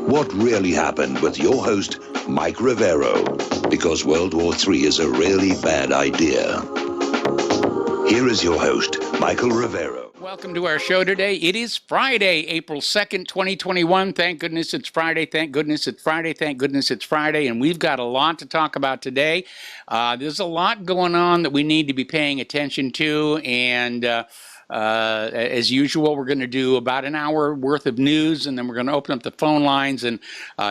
what really happened with your host, Mike Rivero, because World War III is a really bad idea. Here is your host, Michael Rivero. Welcome to our show today. It is Friday, April 2nd, 2021. Thank goodness it's Friday. Thank goodness it's Friday. Thank goodness it's Friday. And we've got a lot to talk about today. There's a lot going on that we need to be paying attention to. And as usual, we're going to do about an hour worth of news, and then we're going to open up the phone lines, and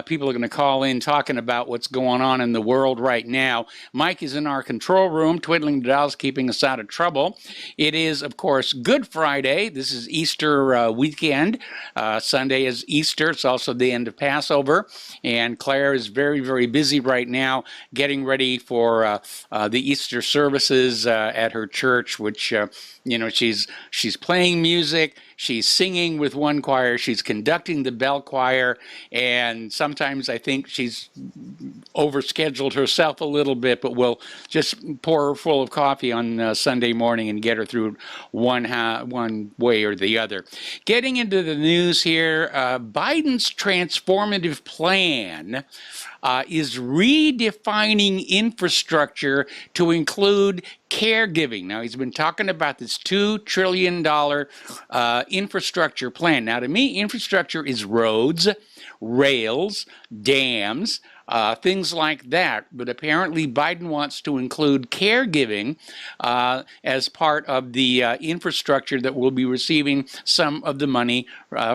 people are going to call in talking about what's going on in the world right now. Mike is in our control room, twiddling the dials, keeping us out of trouble. It is, of course, Good Friday. This is Easter weekend. Sunday is Easter. It's also the end of Passover, and Claire is very, very busy right now getting ready for the Easter services at her church, which, you know, she's playing music, she's singing with one choir, she's conducting the bell choir, and sometimes I think she's overscheduled herself a little bit, but we'll just pour her full of coffee on Sunday morning and get her through one way or the other. Getting into the news here, Biden's transformative plan is redefining infrastructure to include caregiving. Now, he's been talking about this $2 trillion infrastructure plan. Now, to me, infrastructure is roads, rails, dams, things like that. But apparently, Biden wants to include caregiving as part of the infrastructure that will be receiving some of the money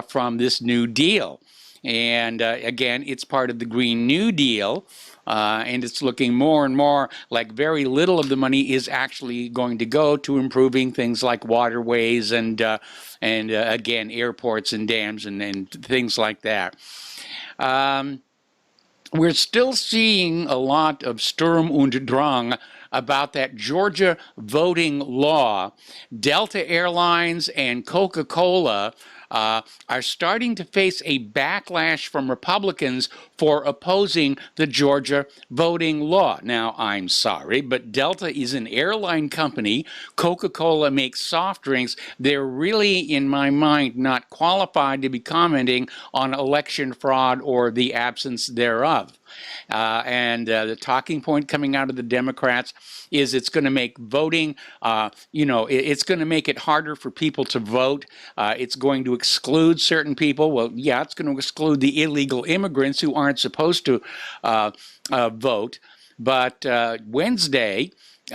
from this New Deal. And again, it's part of the Green New Deal, and it's looking more and more like very little of the money is actually going to go to improving things like waterways and again, airports and dams and things like that. We're still seeing a lot of Sturm und Drang about that Georgia voting law. Delta Airlines and Coca-Cola are starting to face a backlash from Republicans for opposing the Georgia voting law. Now, I'm sorry, but Delta is an airline company. Coca-Cola makes soft drinks. They're really, in my mind, not qualified to be commenting on election fraud or the absence thereof. And the talking point coming out of the Democrats is it's going to make voting, it's going to make it harder for people to vote. It's going to exclude certain people. Well, yeah, it's going to exclude the illegal immigrants who aren't supposed to vote. But Wednesday,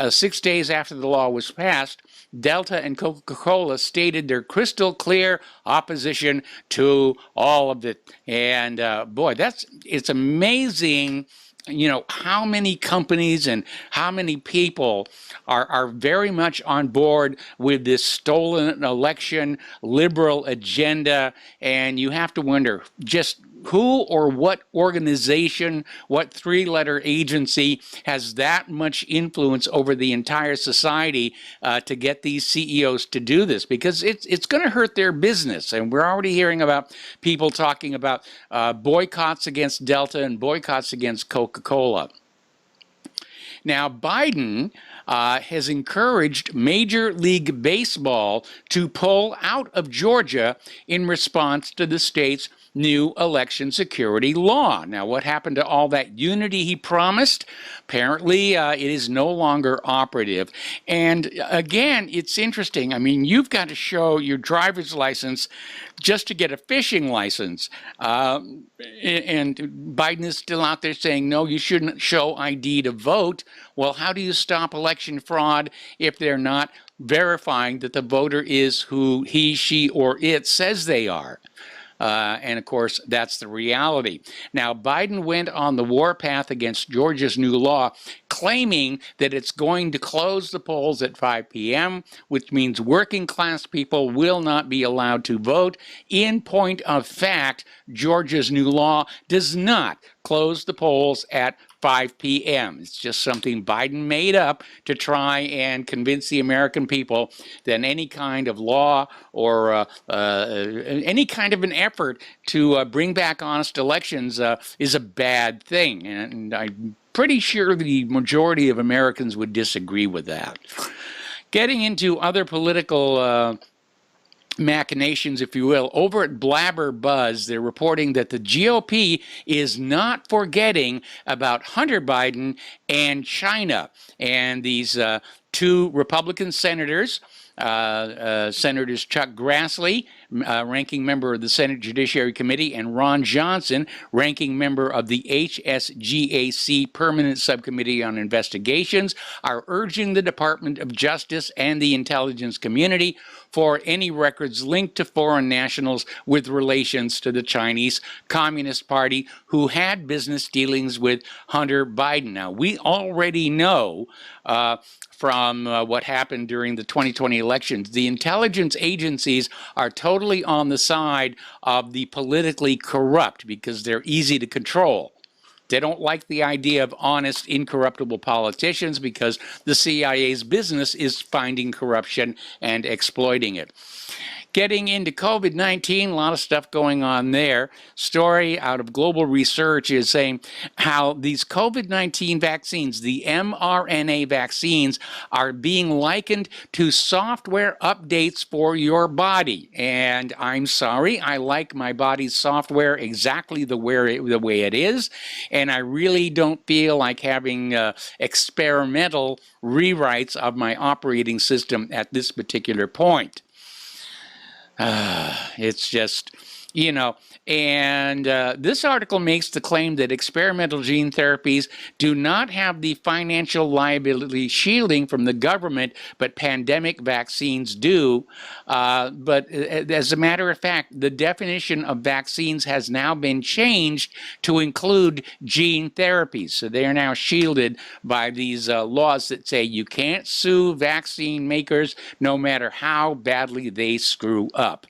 6 days after the law was passed, Delta and Coca-Cola stated their crystal clear opposition to all of it. And boy, it's amazing, you know, how many companies and how many people are very much on board with this stolen election liberal agenda. And you have to wonder just who or what organization, what three-letter agency has that much influence over the entire society to get these CEOs to do this? Because it's going to hurt their business. And we're already hearing about people talking about boycotts against Delta and boycotts against Coca-Cola. Now, Biden has encouraged Major League Baseball to pull out of Georgia in response to the state's new election security law. Now, what happened to all that unity he promised? Apparently, it is no longer operative. And again, it's interesting. I mean, you've got to show your driver's license just to get a fishing license. And Biden is still out there saying, no, you shouldn't show ID to vote. Well, how do you stop election fraud if they're not verifying that the voter is who he, she, or it says they are? And of course, that's the reality. Now, Biden went on the warpath against Georgia's new law, claiming that it's going to close the polls at 5 p.m., which means working class people will not be allowed to vote. In point of fact, Georgia's new law does not close the polls at 5 p.m. It's just something Biden made up to try and convince the American people that any kind of law or any kind of an effort to bring back honest elections is a bad thing. And I'm pretty sure the majority of Americans would disagree with that. Getting into other political machinations, if you will. Over at Blabber Buzz, they're reporting that the GOP is not forgetting about Hunter Biden and China. And these two Republican senators, Senators Chuck Grassley, ranking member of the Senate Judiciary Committee, and Ron Johnson, ranking member of the HSGAC Permanent Subcommittee on Investigations, are urging the Department of Justice and the intelligence community for any records linked to foreign nationals with relations to the Chinese Communist Party who had business dealings with Hunter Biden. Now, we already know from what happened during the 2020 elections, the intelligence agencies are totally on the side of the politically corrupt because they're easy to control. They don't like the idea of honest, incorruptible politicians because the CIA's business is finding corruption and exploiting it. Getting into COVID-19, a lot of stuff going on there. Story out of Global Research is saying how these COVID-19 vaccines, the mRNA vaccines, are being likened to software updates for your body. And I'm sorry, I like my body's software exactly the way it is, and I really don't feel like having experimental rewrites of my operating system at this particular point. It's just, you know, and this article makes the claim that experimental gene therapies do not have the financial liability shielding from the government, but pandemic vaccines do. But as a matter of fact, the definition of vaccines has now been changed to include gene therapies. So they are now shielded by these laws that say you can't sue vaccine makers no matter how badly they screw up.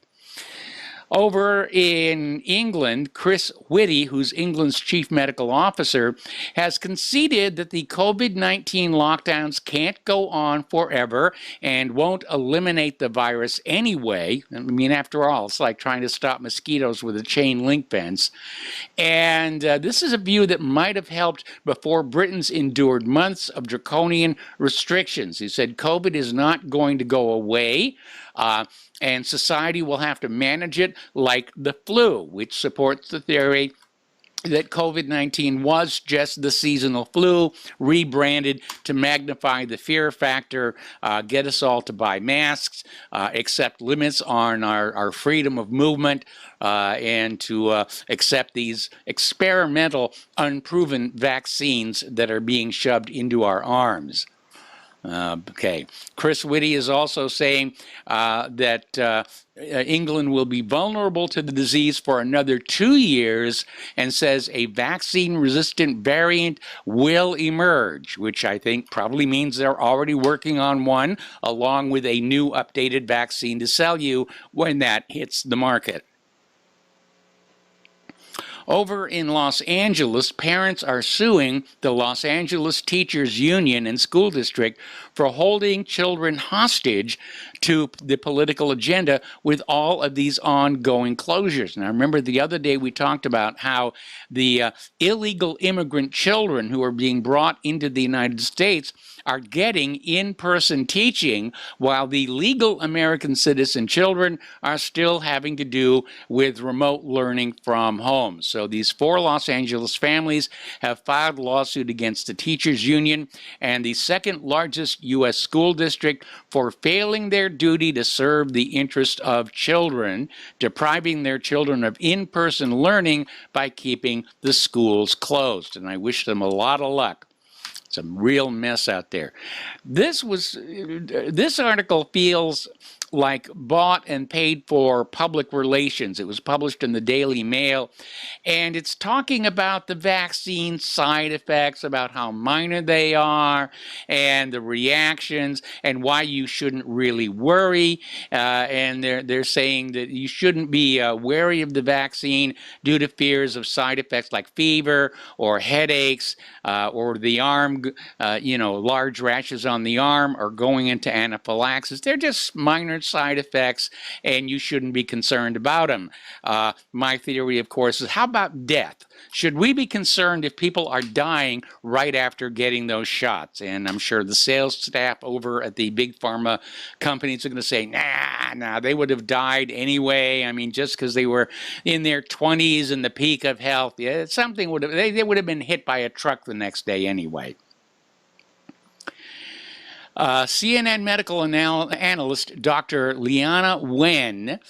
Over in England, Chris Whitty, who's England's chief medical officer, has conceded that the COVID-19 lockdowns can't go on forever and won't eliminate the virus anyway. I mean, after all, it's like trying to stop mosquitoes with a chain link fence. And this is a view that might have helped before Britons endured months of draconian restrictions. He said COVID is not going to go away. And society will have to manage it like the flu, which supports the theory that COVID-19 was just the seasonal flu, rebranded to magnify the fear factor, get us all to buy masks, accept limits on our freedom of movement, and to accept these experimental, unproven vaccines that are being shoved into our arms. Okay. Chris Whitty is also saying that England will be vulnerable to the disease for another 2 years and says a vaccine-resistant variant will emerge, which I think probably means they're already working on one, along with a new updated vaccine to sell you when that hits the market. Over in Los Angeles, parents are suing the Los Angeles Teachers Union and School District for holding children hostage to the political agenda with all of these ongoing closures. Now, remember the other day we talked about how the illegal immigrant children who are being brought into the United States are getting in-person teaching while the legal American citizen children are still having to do with remote learning from home. So these 4 Los Angeles families have filed a lawsuit against the teachers union and the second largest U.S. school district for failing their duty to serve the interest of children, depriving their children of in-person learning by keeping the schools closed. And I wish them a lot of luck. It's a real mess out there. This article feels like bought and paid for public relations. It was published in the Daily Mail, and it's talking about the vaccine side effects, about how minor they are, and the reactions, and why you shouldn't really worry. And they're saying that you shouldn't be wary of the vaccine due to fears of side effects like fever or headaches or the arm, large rashes on the arm or going into anaphylaxis. They're just minor side effects, and you shouldn't be concerned about them. My theory, of course, is how about death? Should we be concerned if people are dying right after getting those shots? And I'm sure the sales staff over at the big pharma companies are going to say, nah, they would have died anyway. I mean, just because they were in their 20s and the peak of health, yeah, something would have, they would have been hit by a truck the next day anyway. CNN medical analyst Dr. Liana Wen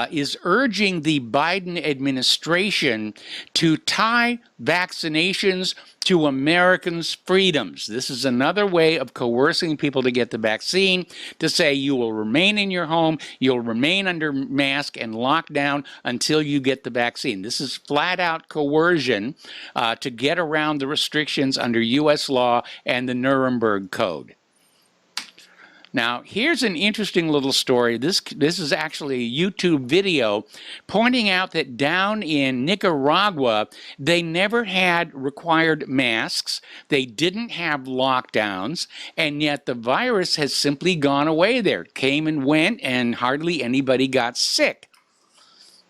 is urging the Biden administration to tie vaccinations to Americans' freedoms. This is another way of coercing people to get the vaccine, to say you will remain in your home, you'll remain under mask and lockdown until you get the vaccine. This is flat-out coercion to get around the restrictions under U.S. law and the Nuremberg Code. Now, here's an interesting little story. This is actually a YouTube video pointing out that down in Nicaragua, they never had required masks, they didn't have lockdowns, and yet the virus has simply gone away there. It came and went, and hardly anybody got sick.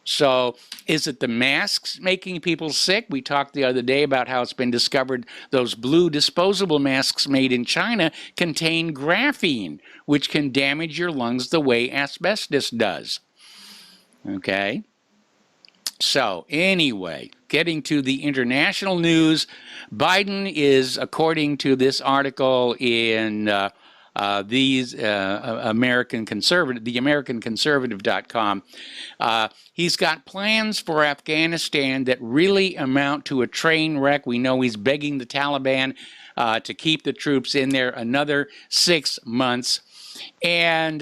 So is it the masks making people sick? We talked the other day about how it's been discovered those blue disposable masks made in China contain graphene, which can damage your lungs the way asbestos does. Okay? So anyway, getting to the international news, Biden is, according to this article in AmericanConservative.com, he's got plans for Afghanistan that really amount to a train wreck. We know he's begging the Taliban to keep the troops in there another 6 months. And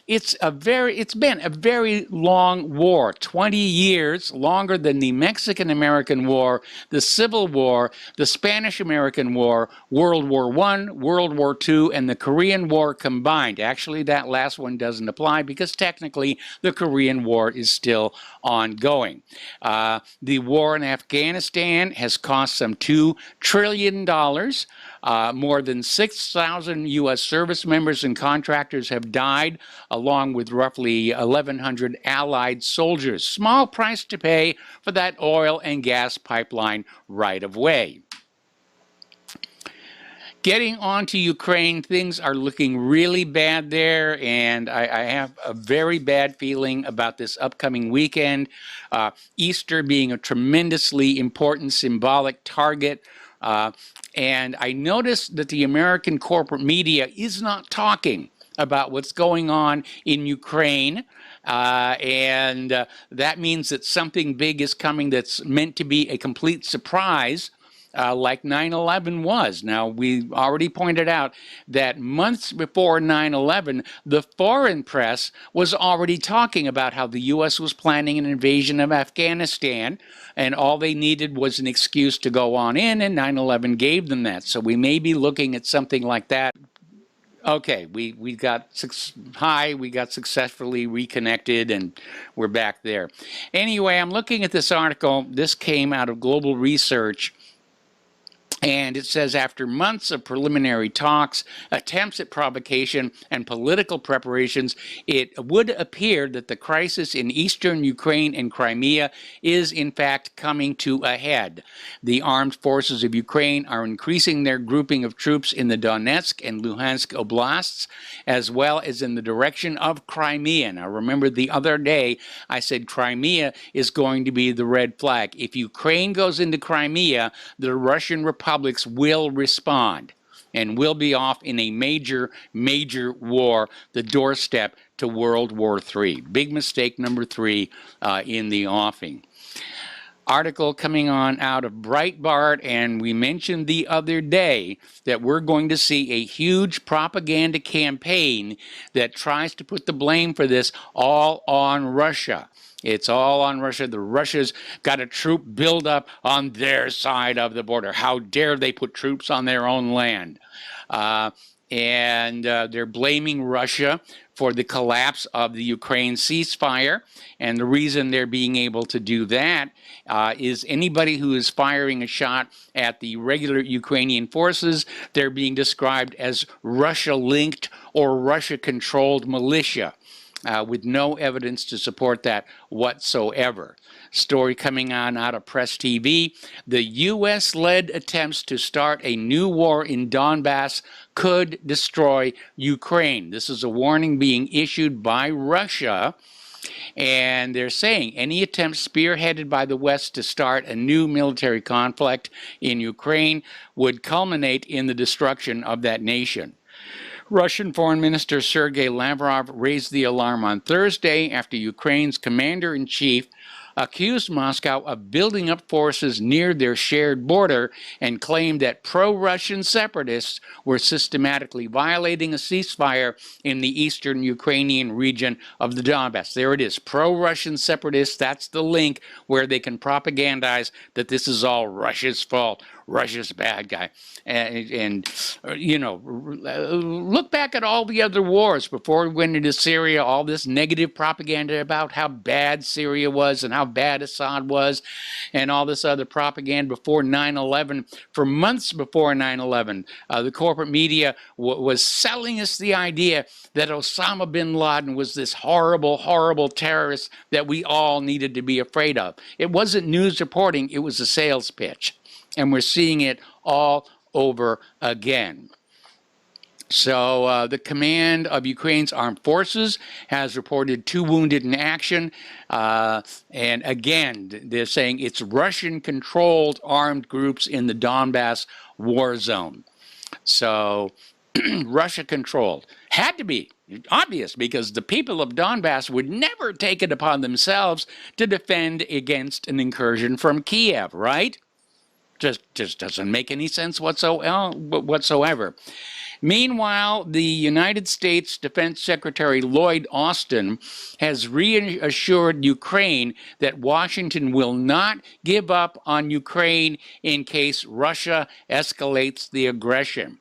it's been a very long war, 20 years, longer than the Mexican-American War, the Civil War, the Spanish-American War, World War I, World War II, and the Korean War combined. Actually, that last one doesn't apply because technically the Korean War is still ongoing. The war in Afghanistan has cost some $2 trillion. More than 6,000 U.S. service members and contractors have died, along with roughly 1,100 allied soldiers. Small price to pay for that oil and gas pipeline right of way. Getting on to Ukraine, things are looking really bad there, and I have a very bad feeling about this upcoming weekend. Easter being a tremendously important symbolic target. And I noticed that the American corporate media is not talking about what's going on in Ukraine. And that means that something big is coming that's meant to be a complete surprise, like 9/11 was. Now, we already pointed out that months before 9/11, the foreign press was already talking about how the U.S. was planning an invasion of Afghanistan, and all they needed was an excuse to go on in, and 9/11 gave them that. So we may be looking at something like that. Okay, we got successfully reconnected, and we're back there. Anyway, I'm looking at this article. This came out of Global Research. And it says, after months of preliminary talks, attempts at provocation, and political preparations, it would appear that the crisis in eastern Ukraine and Crimea is, in fact, coming to a head. The armed forces of Ukraine are increasing their grouping of troops in the Donetsk and Luhansk oblasts, as well as in the direction of Crimea. Now, remember the other day, I said Crimea is going to be the red flag. If Ukraine goes into Crimea, the Russian Republics will respond and will be off in a major, major war, the doorstep to World War III. Big mistake number 3 in the offing. Article coming on out of Breitbart, and we mentioned the other day that we're going to see a huge propaganda campaign that tries to put the blame for this all on Russia. It's all on Russia. The Russians got a troop buildup on their side of the border. How dare they put troops on their own land? And they're blaming Russia for the collapse of the Ukraine ceasefire. And the reason they're being able to do that is anybody who is firing a shot at the regular Ukrainian forces, they're being described as Russia-linked or Russia-controlled militia. with no evidence to support that whatsoever. Story coming on out of Press TV, the U.S.-led attempts to start a new war in Donbass could destroy Ukraine. This is a warning being issued by Russia. And they're saying any attempt spearheaded by the West to start a new military conflict in Ukraine would culminate in the destruction of that nation. Russian Foreign Minister Sergei Lavrov raised the alarm on Thursday after Ukraine's commander-in-chief accused Moscow of building up forces near their shared border and claimed that pro-Russian separatists were systematically violating a ceasefire in the eastern Ukrainian region of the Donbass. There it is, pro-Russian separatists. That's the link where they can propagandize that this is all Russia's fault. Russia's a bad guy. And you know, look back at all the other wars before we went into Syria, all this negative propaganda about how bad Syria was and how bad Assad was and all this other propaganda before 9/11. For months before 9/11, the corporate media was selling us the idea that Osama bin Laden was this horrible, horrible terrorist that we all needed to be afraid of. It wasn't news reporting, it was a sales pitch. And we're seeing it all over again. So the command of Ukraine's armed forces has reported 2 wounded in action. And again, they're saying it's Russian-controlled armed groups in the Donbass war zone. So Russia-controlled. Had to be obvious because the people of Donbass would never take it upon themselves to defend against an incursion from Kiev, right? Just doesn't make any sense whatsoever. Meanwhile, the United States Defense Secretary Lloyd Austin has reassured Ukraine that Washington will not give up on Ukraine in case Russia escalates the aggression.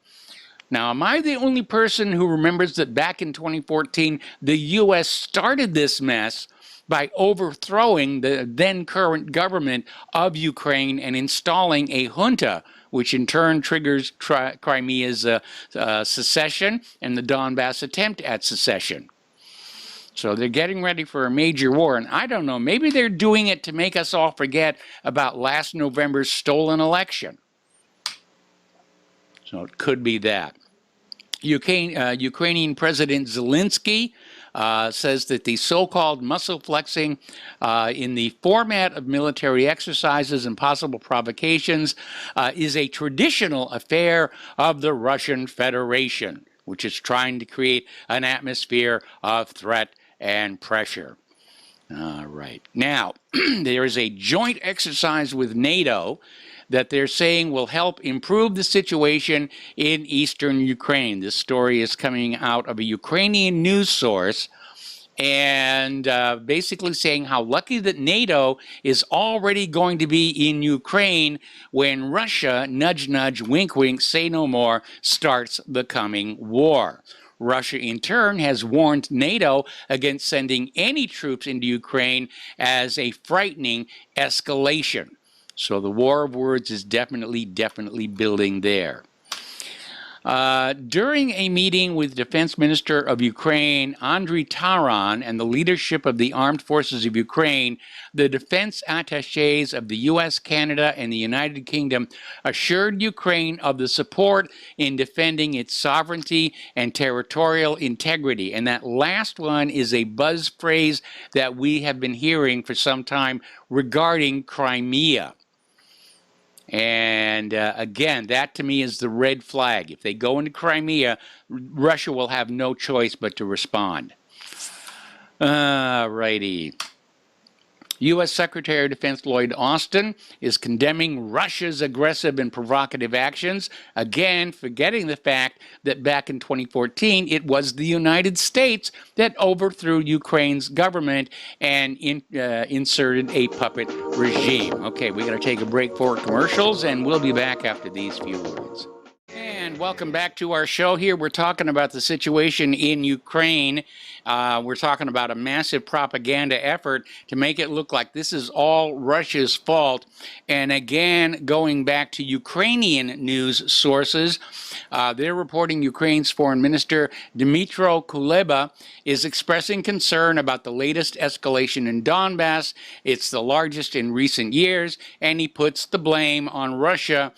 Now, am I the only person who remembers that back in 2014, the U.S. started this mess by overthrowing the then current government of Ukraine and installing a junta, which in turn triggers Crimea's secession and the Donbass attempt at secession. So they're getting ready for a major war, and I don't know, maybe they're doing it to make us all forget about last November's stolen election. So it could be that. Ukrainian President Zelensky says that the so-called muscle flexing in the format of military exercises and possible provocations is a traditional affair of the Russian Federation, which is trying to create an atmosphere of threat and pressure. All right. Now, there is a joint exercise with NATO that they're saying will help improve the situation in eastern Ukraine. This story is coming out of a Ukrainian news source and basically saying how lucky that NATO is already going to be in Ukraine when Russia, nudge, nudge, wink, wink, say no more, starts the coming war. Russia, in turn, has warned NATO against sending any troops into Ukraine as a frightening escalation. So the war of words is definitely building there. During a meeting with Defense Minister of Ukraine, Andriy Taran, and the leadership of the Armed Forces of Ukraine, the defense attachés of the U.S., Canada, and the United Kingdom assured Ukraine of the support in defending its sovereignty and territorial integrity. And that last one is a buzz phrase that we have been hearing for some time regarding Crimea. And again, that to me is the red flag. If they go into Crimea, Russia will have no choice but to respond. Righty. U.S. Secretary of Defense Lloyd Austin is condemning Russia's aggressive and provocative actions, again forgetting the fact that back in 2014 it was the United States that overthrew Ukraine's government and inserted a puppet regime. Okay, we're going to take a break for commercials, and we'll be back after these few words. And And welcome back to our show here. We're talking about the situation in Ukraine. We're talking about a massive propaganda effort to make it look like this is all Russia's fault. And again, going back to Ukrainian news sources, they're reporting Ukraine's Foreign Minister Dmytro Kuleba is expressing concern about the latest escalation in Donbass. It's the largest in recent years, and he puts the blame on Russia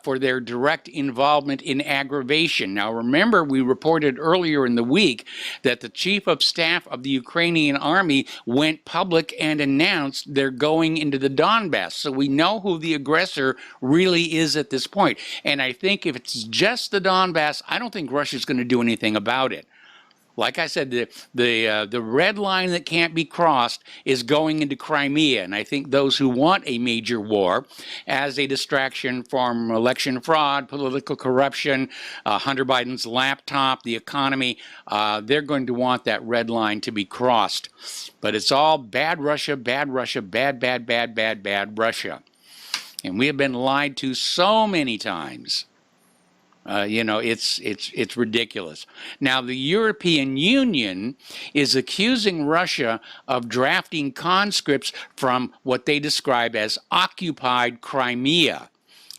for their direct involvement in aggravation. Now, remember, we reported earlier in the week that the chief of staff of the Ukrainian army went public and announced they're going into the Donbass. So we know who the aggressor really is at this point. And I think if it's just the Donbass, I don't think Russia's going to do anything about it. Like I said, the red line that can't be crossed is going into Crimea, and I think those who want a major war as a distraction from election fraud, political corruption, Hunter Biden's laptop, the economy, they're going to want that red line to be crossed. But it's all bad Russia, bad Russia, bad, bad, bad, bad, bad Russia. And we have been lied to so many times. It's ridiculous. Now, the European Union is accusing Russia of drafting conscripts from what they describe as occupied Crimea,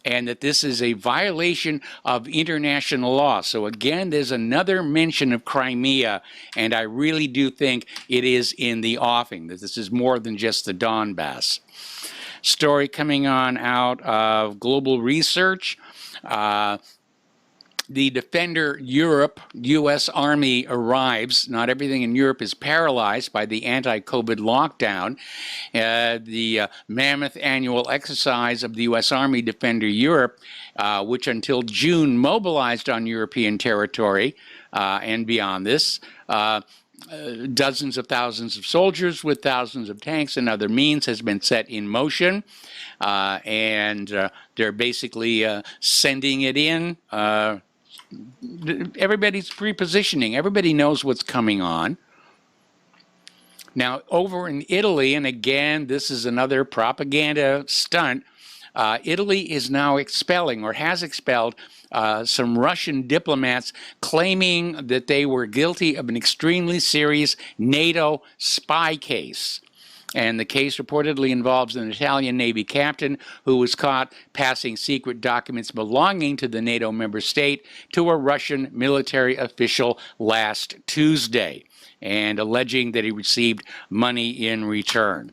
and that this is a violation of international law. So again, there's another mention of Crimea, and I really do think it is in the offing, that this is more than just the Donbass. Story coming on out of Global Research. The Defender Europe U.S. Army arrives. Not everything in Europe is paralyzed by the anti-COVID lockdown. The mammoth annual exercise of the U.S. Army Defender Europe, which until June mobilized on European territory and beyond this, dozens of thousands of soldiers with thousands of tanks and other means has been set in motion. And they're basically sending it in. Everybody's pre-positioning. Everybody knows what's coming on. Now, over in Italy, and again, this is another propaganda stunt, Italy is now expelling, or has expelled, some Russian diplomats claiming that they were guilty of an extremely serious NATO spy case. And the case reportedly involves an Italian Navy captain who was caught passing secret documents belonging to the NATO member state to a Russian military official last Tuesday, and alleging that he received money in return.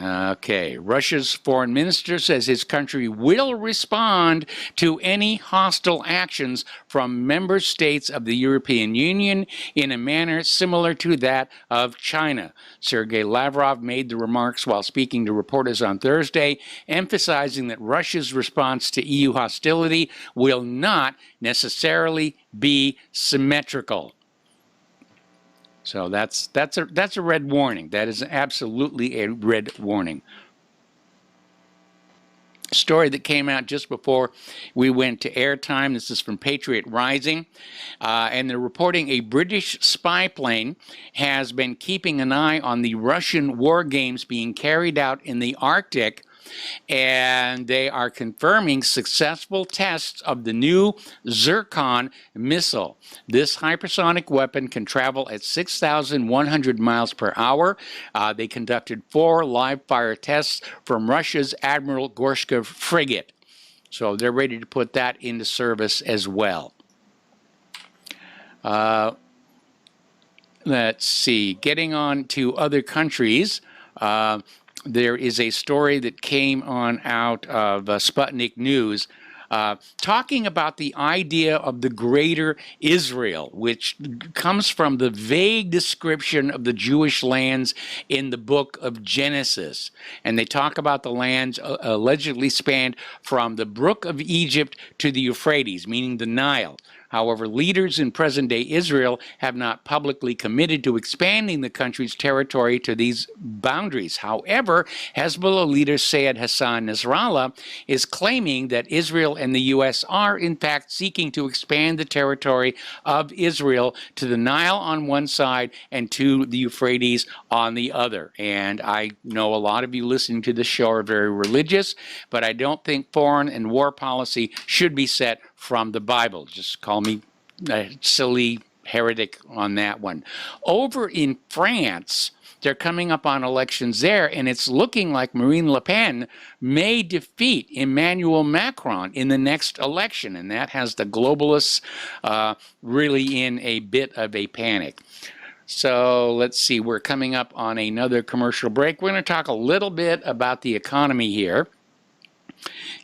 Okay, Russia's foreign minister says his country will respond to any hostile actions from member states of the European Union in a manner similar to that of China. Sergei Lavrov made the remarks while speaking to reporters on Thursday, emphasizing that Russia's response to EU hostility will not necessarily be symmetrical. So that's a red warning. That is absolutely a red warning. Story that came out just before we went to airtime. This is from Patriot Rising, and they're reporting a British spy plane has been keeping an eye on the Russian war games being carried out in the Arctic, and they are confirming successful tests of the new Zircon missile. This hypersonic weapon can travel at 6,100 miles per hour. They conducted 4 live-fire tests from Russia's Admiral Gorshkov frigate. So they're ready to put that into service as well. Let's see. Getting on to other countries. There is a story that came on out of Sputnik News talking about the idea of the Greater Israel, which comes from the vague description of the Jewish lands in the book of Genesis. And they talk about the lands allegedly spanned from the brook of Egypt to the Euphrates, meaning the Nile. However, leaders in present-day Israel have not publicly committed to expanding the country's territory to these boundaries. However, Hezbollah leader Sayed Hassan Nasrallah is claiming that Israel and the U.S. are, in fact, seeking to expand the territory of Israel to the Nile on one side and to the Euphrates on the other. And I know a lot of you listening to this show are very religious, but I don't think foreign and war policy should be set from the Bible. Just call me a silly heretic on that one. Over in France, they're coming up on elections there, and it's looking like Marine Le Pen may defeat Emmanuel Macron in the next election, and that has the globalists really in a bit of a panic. So let's see, we're coming up on another commercial break. We're going to talk a little bit about the economy here.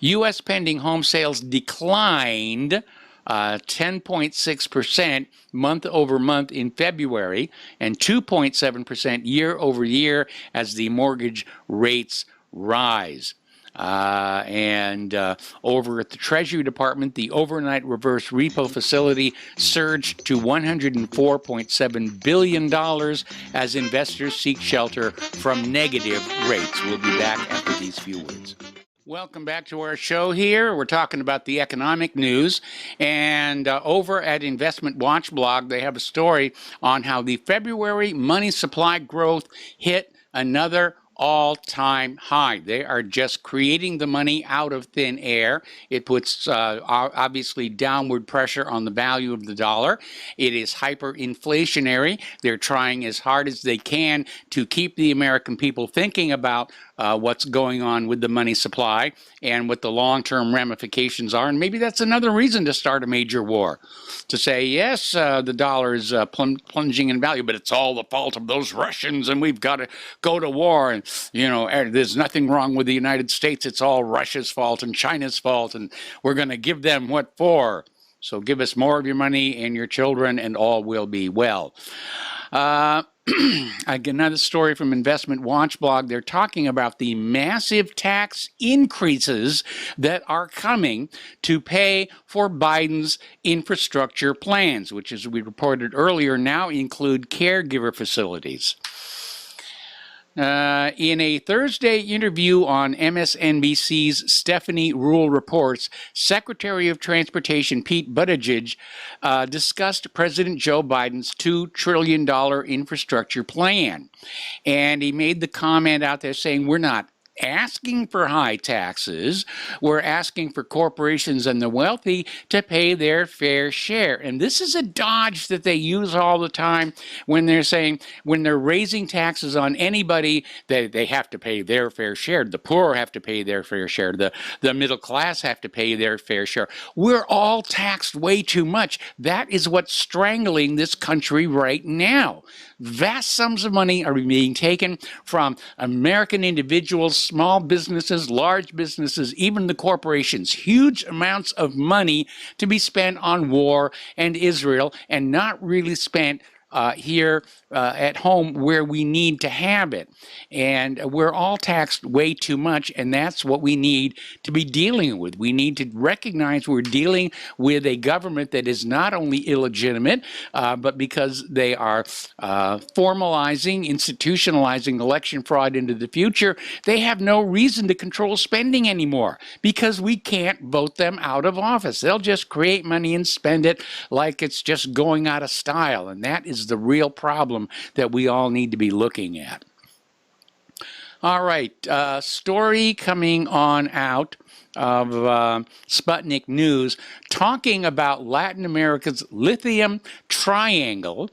U.S. pending home sales declined 10.6% month over month in February and 2.7% year over year as the mortgage rates rise. Over at the Treasury Department, the overnight reverse repo facility surged to $104.7 billion as investors seek shelter from negative rates. We'll be back after these few words. Welcome back to our show here. We're talking about the economic news. And over at Investment Watch blog, they have a story on how the February money supply growth hit another all-time high. They are just creating the money out of thin air. It puts obviously downward pressure on the value of the dollar. It is hyperinflationary. They're trying as hard as they can to keep the American people thinking about what's going on with the money supply and what the long-term ramifications are. And maybe that's another reason to start a major war. To say, yes, the dollar is plunging in value, but it's all the fault of those Russians and we've got to go to war. And, you know, there's nothing wrong with the United States. It's all Russia's fault and China's fault. And we're going to give them what for. So give us more of your money and your children and all will be well. Another story from Investment Watch blog. They're talking about the massive tax increases that are coming to pay for Biden's infrastructure plans, which, as we reported earlier, now include caregiver facilities. In a Thursday interview on MSNBC's Stephanie Rule Reports, Secretary of Transportation Pete Buttigieg discussed President Joe Biden's $2 trillion infrastructure plan. And he made the comment out there saying, we're not asking for high taxes. We're asking for corporations and the wealthy to pay their fair share. And this is a dodge that they use all the time when they're saying, when they're raising taxes on anybody, they have to pay their fair share. The poor have to pay their fair share. The middle class have to pay their fair share. We're all taxed way too much. That is what's strangling this country right now. Vast sums of money are being taken from American individuals, small businesses, large businesses, even the corporations. Huge amounts of money to be spent on war and Israel and not really spent here at home where we need to have it. And we're all taxed way too much, and that's what we need to be dealing with. We need to recognize we're dealing with a government that is not only illegitimate, but because they are formalizing, institutionalizing election fraud into the future, they have no reason to control spending anymore because we can't vote them out of office. They'll just create money and spend it like it's just going out of style, and that is the real problem that we all need to be looking at. All right, story coming on out of Sputnik News talking about Latin America's lithium triangle.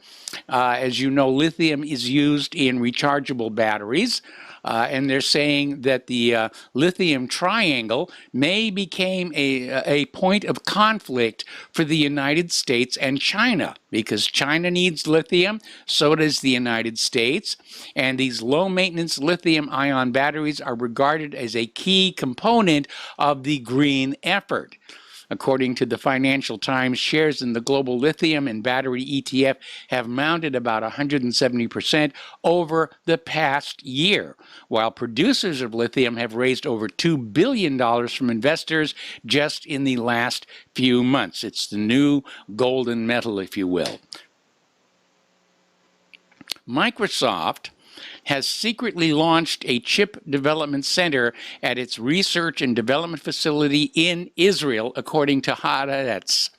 As you know, lithium is used in rechargeable batteries. And they're saying that the lithium triangle may become a point of conflict for the United States and China, because China needs lithium, so does the United States, and these low-maintenance lithium-ion batteries are regarded as a key component of the green effort. According to the Financial Times, shares in the global lithium and battery ETF have mounted about 170% over the past year, while producers of lithium have raised over $2 billion from investors just in the last few months. It's the new golden metal, if you will. Microsoft has secretly launched a chip development center at its research and development facility in Israel, according to Haaretz.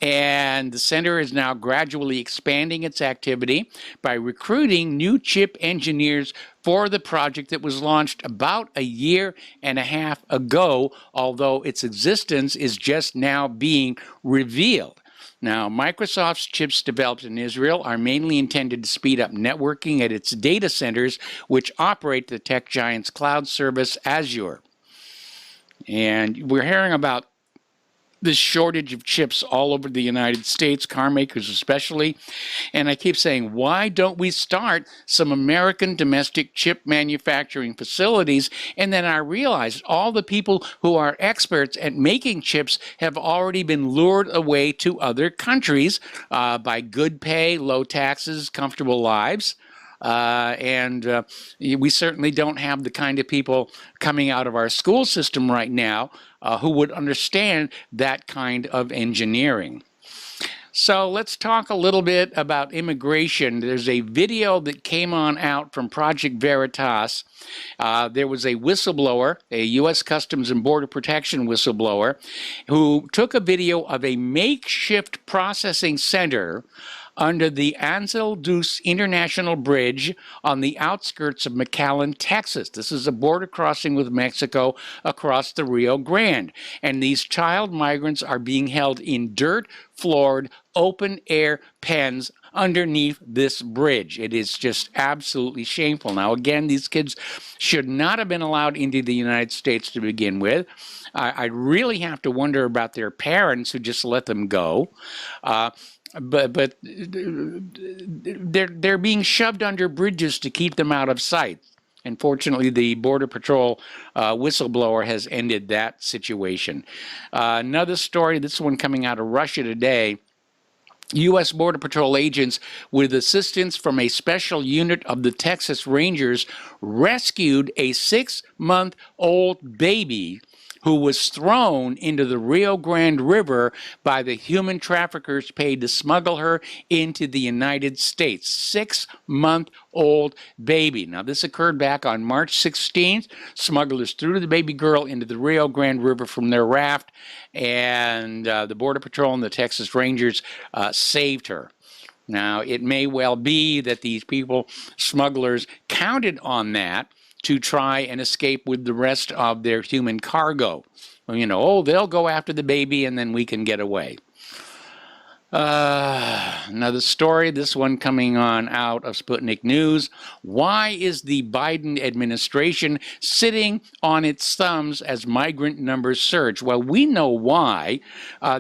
And the center is now gradually expanding its activity by recruiting new chip engineers for the project that was launched about a year and a half ago, although its existence is just now being revealed. Now, Microsoft's chips developed in Israel are mainly intended to speed up networking at its data centers, which operate the tech giant's cloud service, Azure. And we're hearing about this shortage of chips all over the United States, car makers especially. And I keep saying, why don't we start some American domestic chip manufacturing facilities? And then I realized all the people who are experts at making chips have already been lured away to other countries by good pay, low taxes, comfortable lives. We certainly don't have the kind of people coming out of our school system right now who would understand that kind of engineering. So let's talk a little bit about immigration. There's a video that came out from Project Veritas. There was a whistleblower, a U.S. Customs and Border Protection whistleblower, who took a video of a makeshift processing center under the Ansel Deuce International Bridge on the outskirts of McAllen, Texas. This is a border crossing with Mexico across the Rio Grande. And these child migrants are being held in dirt-floored, open-air pens underneath this bridge. It is just absolutely shameful. Now, again, these kids should not have been allowed into the United States to begin with. I really have to wonder about their parents who just let them go. But they're being shoved under bridges to keep them out of sight. And fortunately, the Border Patrol whistleblower has ended that situation. Another story, this one coming out of Russia today. U.S. Border Patrol agents, with assistance from a special unit of the Texas Rangers, rescued a 6-month-old baby who was thrown into the Rio Grande River by the human traffickers paid to smuggle her into the United States. 6-month-old baby. Now, this occurred back on March 16th. Smugglers threw the baby girl into the Rio Grande River from their raft, and the Border Patrol and the Texas Rangers saved her. Now, it may well be that these smugglers, counted on that to try and escape with the rest of their human cargo. You know, oh, they'll go after the baby and then we can get away. Another story, this one coming out of Sputnik News. Why is the Biden administration sitting on its thumbs as migrant numbers surge? Well, we know why.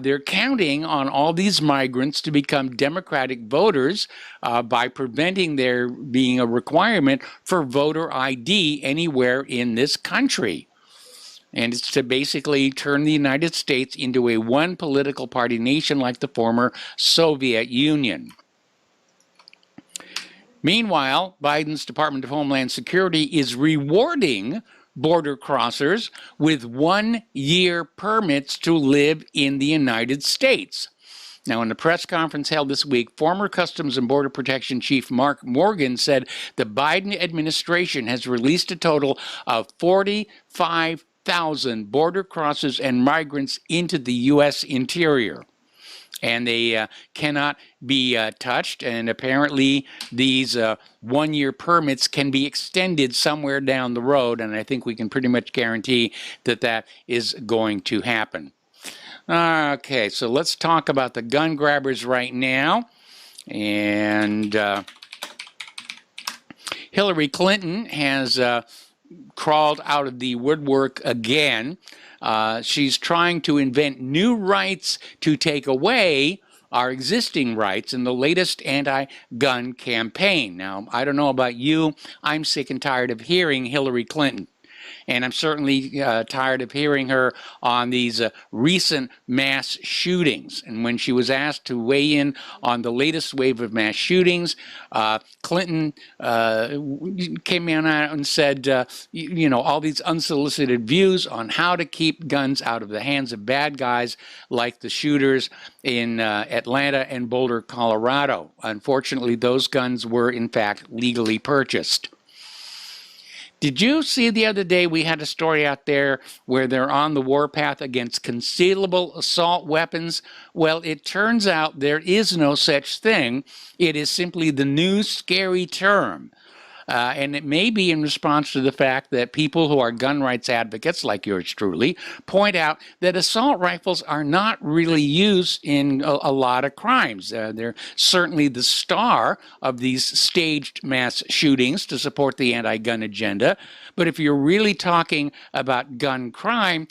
They're counting on all these migrants to become Democratic voters by preventing there being a requirement for voter ID anywhere in this country. And it's to basically turn the United States into a one political party nation like the former Soviet Union. Meanwhile, Biden's Department of Homeland Security is rewarding border crossers with 1-year permits to live in the United States. Now, in a press conference held this week, former Customs and Border Protection Chief Mark Morgan said the Biden administration has released a total of 45,000 border crossers and migrants into the U.S. interior. And they cannot be touched. And apparently these 1-year permits can be extended somewhere down the road. And I think we can pretty much guarantee that that is going to happen. Okay, so let's talk about the gun grabbers right now. And Hillary Clinton has crawled out of the woodwork again. She's trying to invent new rights to take away our existing rights in the latest anti-gun campaign. Now, I don't know about you, I'm sick and tired of hearing Hillary Clinton. And I'm certainly tired of hearing her on these recent mass shootings. And when she was asked to weigh in on the latest wave of mass shootings, Clinton came out and said, you know, all these unsolicited views on how to keep guns out of the hands of bad guys like the shooters in Atlanta and Boulder, Colorado. Unfortunately, those guns were, in fact, legally purchased. Did you see the other day we had a story out there where they're on the warpath against concealable assault weapons? Well, it turns out there is no such thing. It is simply the new scary term. And it may be in response to the fact that people who are gun rights advocates, like yours truly, point out that assault rifles are not really used in a lot of crimes. They're certainly the star of these staged mass shootings to support the anti-gun agenda. But if you're really talking about gun crime,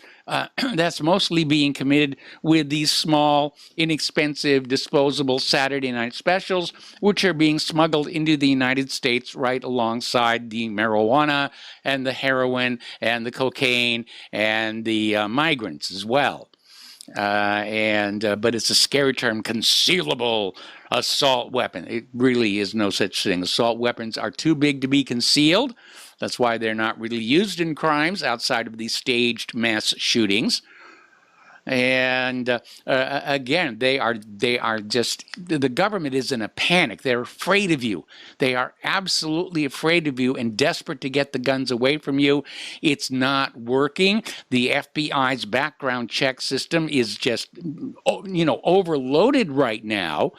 that's mostly being committed with these small, inexpensive, disposable Saturday night specials, which are being smuggled into the United States right alongside the marijuana and the heroin and the cocaine and the migrants as well. But it's a scary term, concealable assault weapon. It really is no such thing. Assault weapons are too big to be concealed. That's why they're not really used in crimes outside of these staged mass shootings. And again, they are just, the government is in a panic. They're afraid of you. They are absolutely afraid of you and desperate to get the guns away from you. It's not working. The FBI's background check system is just, you know, overloaded right now.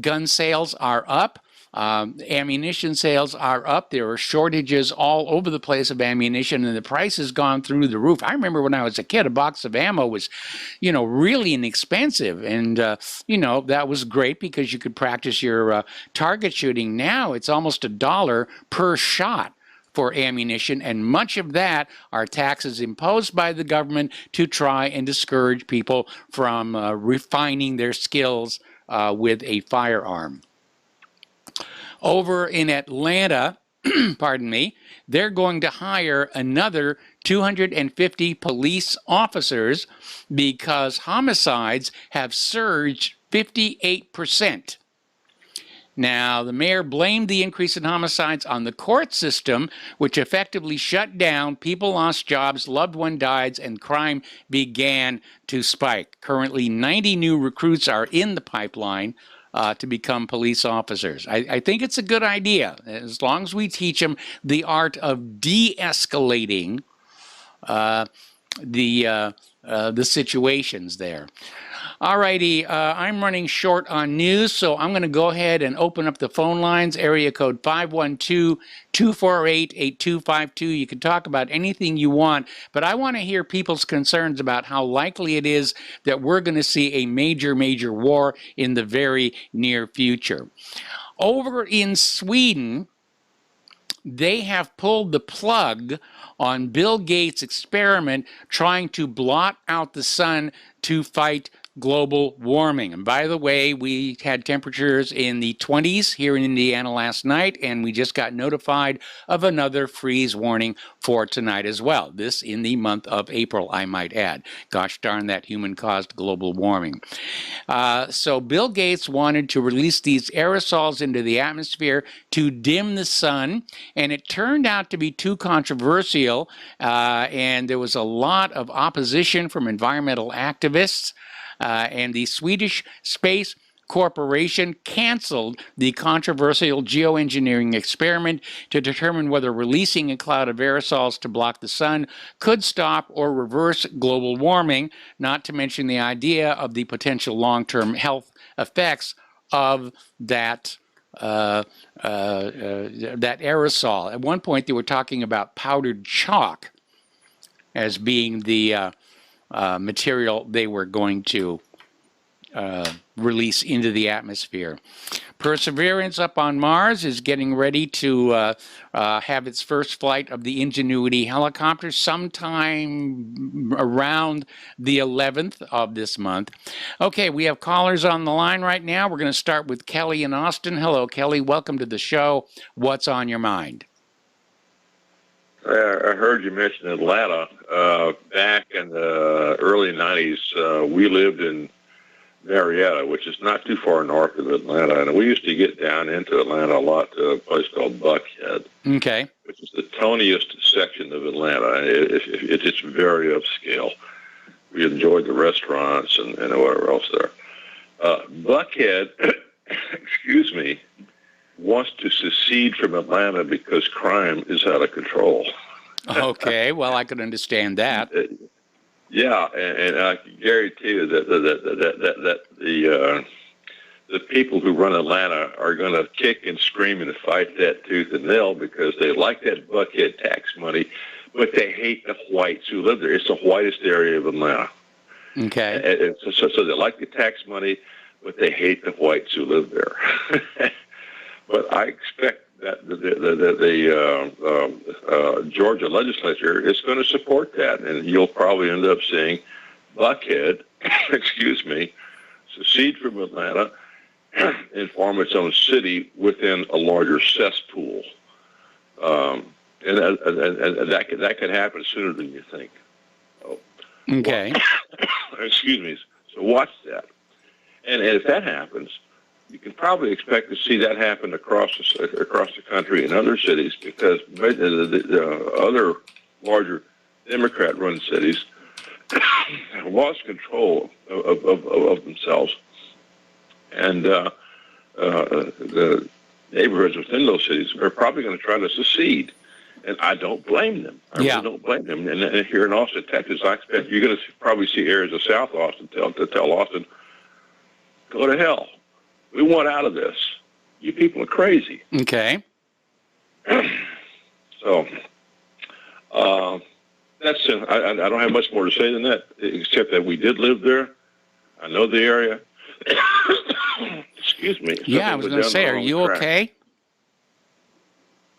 Gun sales are up. Ammunition sales are up. There are shortages all over the place of ammunition, and the price has gone through the roof. I remember when I was a kid, a box of ammo was, you know, really inexpensive, and you know, that was great because you could practice your target shooting. Now it's almost $1 per shot for ammunition, and much of that are taxes imposed by the government to try and discourage people from refining their skills with a firearm. Over in Atlanta, pardon me, they're going to hire another 250 police officers because homicides have surged 58%. Now, the mayor blamed the increase in homicides on the court system, which effectively shut down, people lost jobs, loved one died, and crime began to spike. Currently, 90 new recruits are in the pipeline to become police officers. I think it's a good idea, as long as we teach them the art of de-escalating the situations there. Alrighty, I'm running short on news, so I'm going to go ahead and open up the phone lines, area code 512-248-8252. You can talk about anything you want, but I want to hear people's concerns about how likely it is that we're going to see a major, major war in the very near future. Over in Sweden, they have pulled the plug on Bill Gates' experiment trying to blot out the sun to fight global warming. And by the way, we had temperatures in the 20s here in Indiana last night, and we just got notified of another freeze warning for tonight as well. This in the month of April, I might add. Gosh darn that human-caused global warming. So Bill Gates wanted to release these aerosols into the atmosphere to dim the sun, and it turned out to be too controversial, and there was a lot of opposition from environmental activists. And the Swedish Space Corporation canceled the controversial geoengineering experiment to determine whether releasing a cloud of aerosols to block the sun could stop or reverse global warming, not to mention the idea of the potential long-term health effects of that that aerosol. At one point, they were talking about powdered chalk as being the material they were going to release into the atmosphere. Perseverance up on Mars is getting ready to have its first flight of the Ingenuity helicopter sometime around the 11th of this month. Okay, we have callers on the line right now. We're going to start with Kelly in Austin. Hello, Kelly. Welcome to the show. What's on your mind? I heard you mention Atlanta. Back in the early 90s, we lived in Marietta, which is not too far north of Atlanta. And we used to get down into Atlanta a lot to a place called Buckhead, Okay. which is the toniest section of Atlanta. It's very upscale. We enjoyed the restaurants and whatever else there. Buckhead, excuse me, wants to secede from Atlanta because crime is out of control. Okay. Well, I could understand that. Yeah, and I can guarantee you that the people who run Atlanta are going to kick and scream and fight that tooth and nail because they like that Buckhead tax money, but they hate the whites who live there. It's the whitest area of Atlanta. Okay. And so they like the tax money, but they hate the whites who live there. But I expect that the Georgia legislature is going to support that, and you'll probably end up seeing Buckhead, excuse me, secede from Atlanta and form its own city within a larger cesspool. And that could happen sooner than you think. Okay. Excuse me. So watch that. And if that happens, you can probably expect to see that happen across the country in other cities because the other larger Democrat-run cities have lost control of themselves, and the neighborhoods within those cities are probably going to try to secede. And I don't blame them. I really don't blame them. And here in Austin, Texas, I expect you're going to probably see areas of South Austin tell Austin, go to hell. We want out of this. You people are crazy. Okay. So that's I don't have much more to say than that, except that we did live there. I know the area. Excuse me. Yeah, I was going to say, are you okay?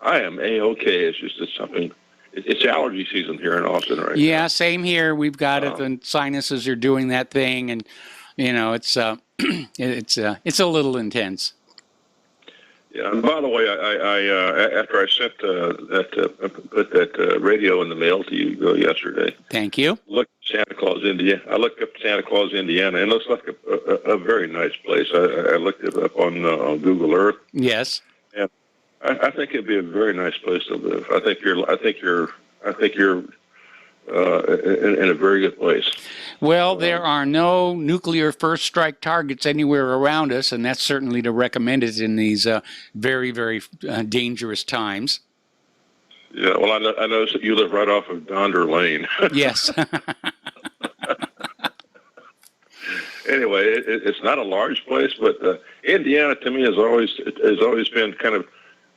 I am A-okay. It's just something. It's allergy season here in Austin right now. Yeah, same here. We've got it, and sinuses are doing that thing, and you know, it's it's a little intense. Yeah, and by the way, I after I sent put that radio in the mail to you yesterday. Thank you. Looked at Santa Claus, Indiana. I looked up Santa Claus, Indiana, and it looks like a very nice place. I looked it up on Google Earth. Yes. And I think it'd be a very nice place to live. I think you're in a very good place. Well, there are no nuclear first strike targets anywhere around us, and that's certainly to recommend it in these very, very dangerous times. Yeah, well, I noticed that you live right off of Donder Lane. Yes. Anyway, it's not a large place, but Indiana to me has always been kind of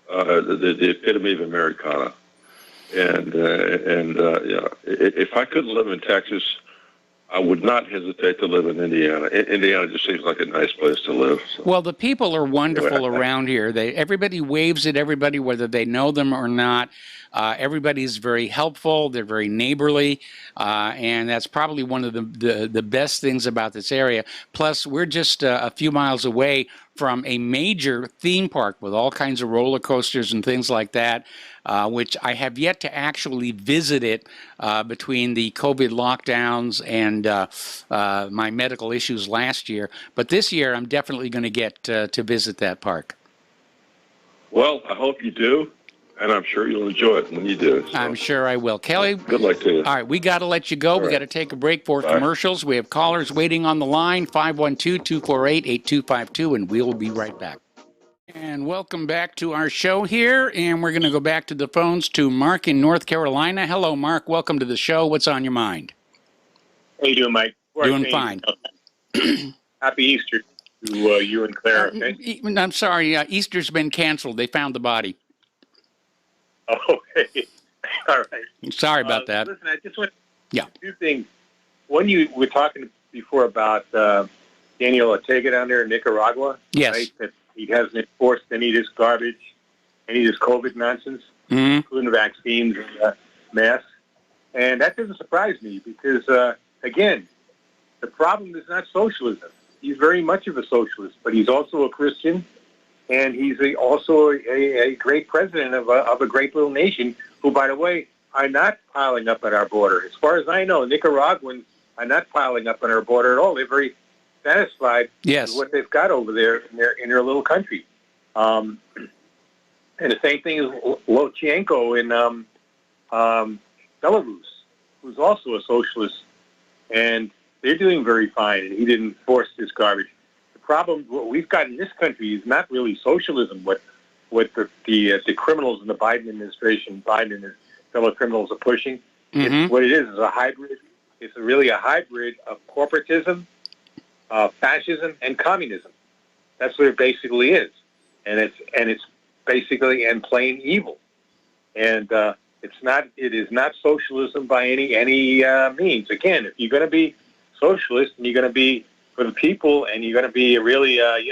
the epitome of Americana. And yeah, if I couldn't live in Texas, I would not hesitate to live in Indiana. Indiana just seems like a nice place to live. So. Well, the people are wonderful around here. Everybody waves at everybody, whether they know them or not. Everybody's very helpful. They're very neighborly, and that's probably one of the best things about this area. Plus, we're just a few miles away from a major theme park with all kinds of roller coasters and things like that, which I have yet to actually visit it between the COVID lockdowns and my medical issues last year. But this year, I'm definitely going to get to visit that park. Well, I hope you do. And I'm sure you'll enjoy it when you do. So. I'm sure I will. Kelly, good luck to you. All right, we got to let you go. We got to take a break for commercials. We have callers waiting on the line, 512-248-8252, and we'll be right back. And welcome back to our show here, and we're going to go back to the phones to Mark in North Carolina. Hello, Mark. Welcome to the show. What's on your mind? How you doing, Mike? Doing fine. Happy Easter to you and Claire, okay? I'm sorry. Easter's been canceled. They found the body. Oh, okay. All right. Sorry about that. Listen, I just want to two things. One, you were talking before about Daniel Ortega down there in Nicaragua. Yes. Right? That he hasn't enforced any of this garbage, any of this COVID nonsense, including vaccines and masks. And that doesn't surprise me because, again, the problem is not socialism. He's very much of a socialist, but he's also a Christian. And he's also a great president of a great little nation who, by the way, are not piling up at our border. As far as I know, Nicaraguans are not piling up on our border at all. They're very satisfied with what they've got over there in their little country. And the same thing is Lochenko in Belarus, who's also a socialist, and they're doing very fine, and he didn't force this garbage. The problem, what we've got in this country is not really socialism, what the criminals in the Biden administration, Biden and his fellow criminals are pushing. It's, what it is a hybrid. It's really a hybrid of corporatism, fascism, and communism. That's what it basically is, and it's basically and plain evil. And it is not socialism by any means. Again, if you're going to be socialist and you're going to be for the people and you're going to be really, I'm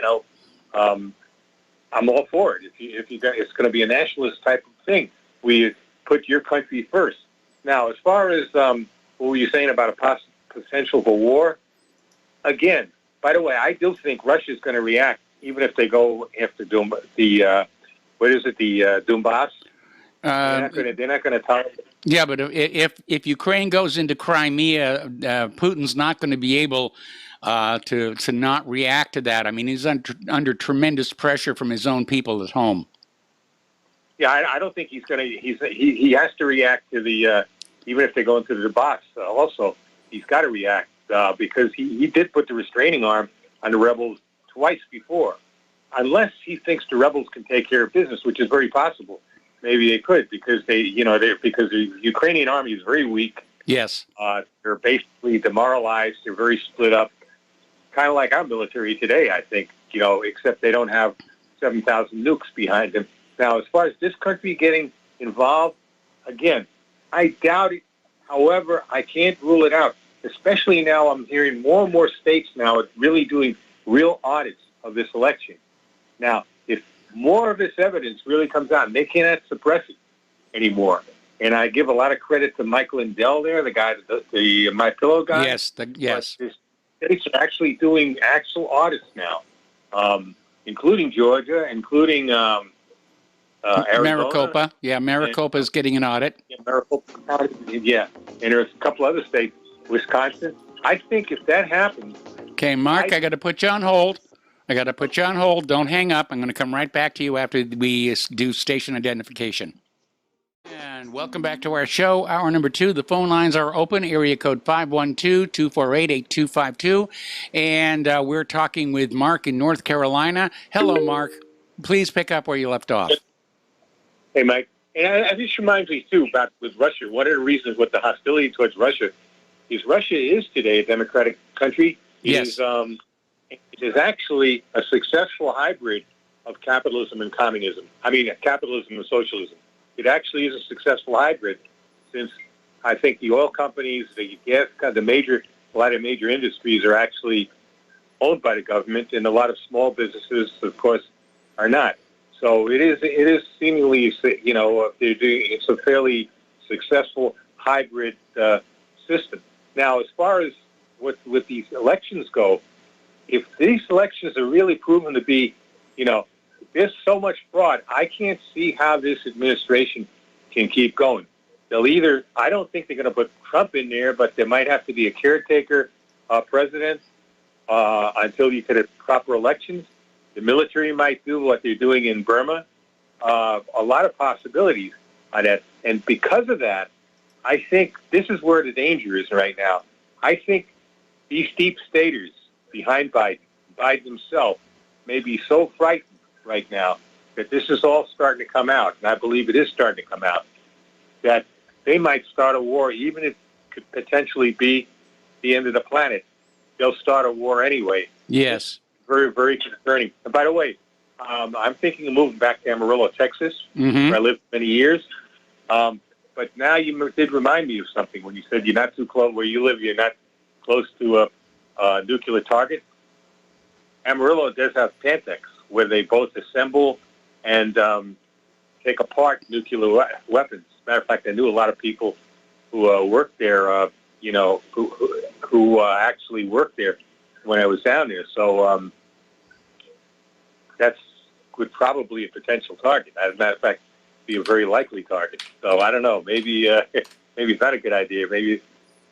all for it. If it's going to be a nationalist type of thing, we put your country first. Now, as far as what were you saying about a potential for war? Again, by the way, I do think Russia's going to react, even if they go after the Donbass. They're not going to tell. Yeah, but if Ukraine goes into Crimea, Putin's not going to be able to not react to that. I mean, he's under tremendous pressure from his own people at home. Yeah, I don't think he's going to. He has to react to the even if they go into the Donbass. Also, he's got to react because he did put the restraining arm on the rebels twice before. Unless he thinks the rebels can take care of business, which is very possible. Maybe they could because because the Ukrainian army is very weak. Yes, they're basically demoralized. They're very split up, kind of like our military today. I think except they don't have 7,000 nukes behind them. Now, as far as this country getting involved, again, I doubt it. However, I can't rule it out. Especially now, I'm hearing more and more states now are really doing real audits of this election. Now, if more of this evidence really comes out, and they cannot suppress it anymore. And I give a lot of credit to Michael Lindell there, the guy, the My Pillow guy. Yes, yes. But the states are actually doing actual audits now, including Georgia, including Arizona. Maricopa. Yeah, Maricopa is getting an audit. Yeah, Maricopa. Yeah, and there's a couple other states, Wisconsin. I think if that happens. Okay, Mark, I got to put you on hold. Don't hang up. I'm going to come right back to you after we do station identification. And welcome back to our show, hour number 2. The phone lines are open, area code 512-248-8252. And we're talking with Mark in North Carolina. Hello, Mark. Please pick up where you left off. Hey, Mike. And this reminds me, too, about with Russia. One of the reasons with the hostility towards Russia is Russia is today a democratic country. Yes. It is actually a successful hybrid of capitalism and communism. I mean, capitalism and socialism. It actually is a successful hybrid since I think the oil companies, a lot of major industries are actually owned by the government, and a lot of small businesses, of course, are not. So it is seemingly, it's a fairly successful hybrid system. Now, as far as with these elections go, if these elections are really proven to be, there's so much fraud, I can't see how this administration can keep going. I don't think they're going to put Trump in there, but there might have to be a caretaker president until you get a proper elections. The military might do what they're doing in Burma. A lot of possibilities on that. And because of that, I think this is where the danger is right now. I think these deep staters behind Biden himself, may be so frightened right now that this is all starting to come out, and I believe it is starting to come out, that they might start a war, even if it could potentially be the end of the planet. They'll start a war anyway. Yes. Very, very concerning. And by the way, I'm thinking of moving back to Amarillo, Texas, where I lived many years. But now you did remind me of something when you said you're not too close, where you live, you're not close to a nuclear target. Amarillo does have Pantex, where they both assemble and take apart nuclear weapons. As a matter of fact, I knew a lot of people who worked there, who actually worked there when I was down there. So that's probably a potential target. As a matter of fact, be a very likely target. So I don't know. Maybe maybe it's not a good idea. Maybe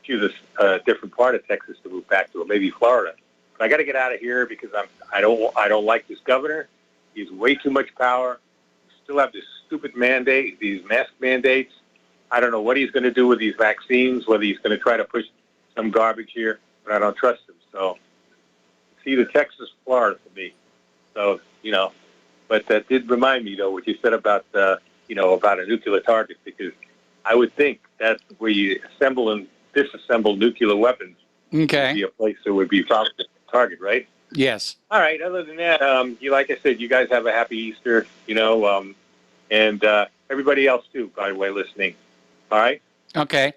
choose a different part of Texas to move back to, or maybe Florida. But I got to get out of here because I don't like this governor. He's way too much power. Still have this stupid mandate, these mask mandates. I don't know what he's going to do with these vaccines. Whether he's going to try to push some garbage here, but I don't trust him. So it's either Texas or Florida for me. So but that did remind me though what you said about about a nuclear target, because I would think that's where you assemble and disassemble nuclear weapons. Okay. Would be a place that would be probably a target, right? Yes. All right. Other than that, like I said, you guys have a happy Easter, and everybody else too, by the way, listening. All right. Okay.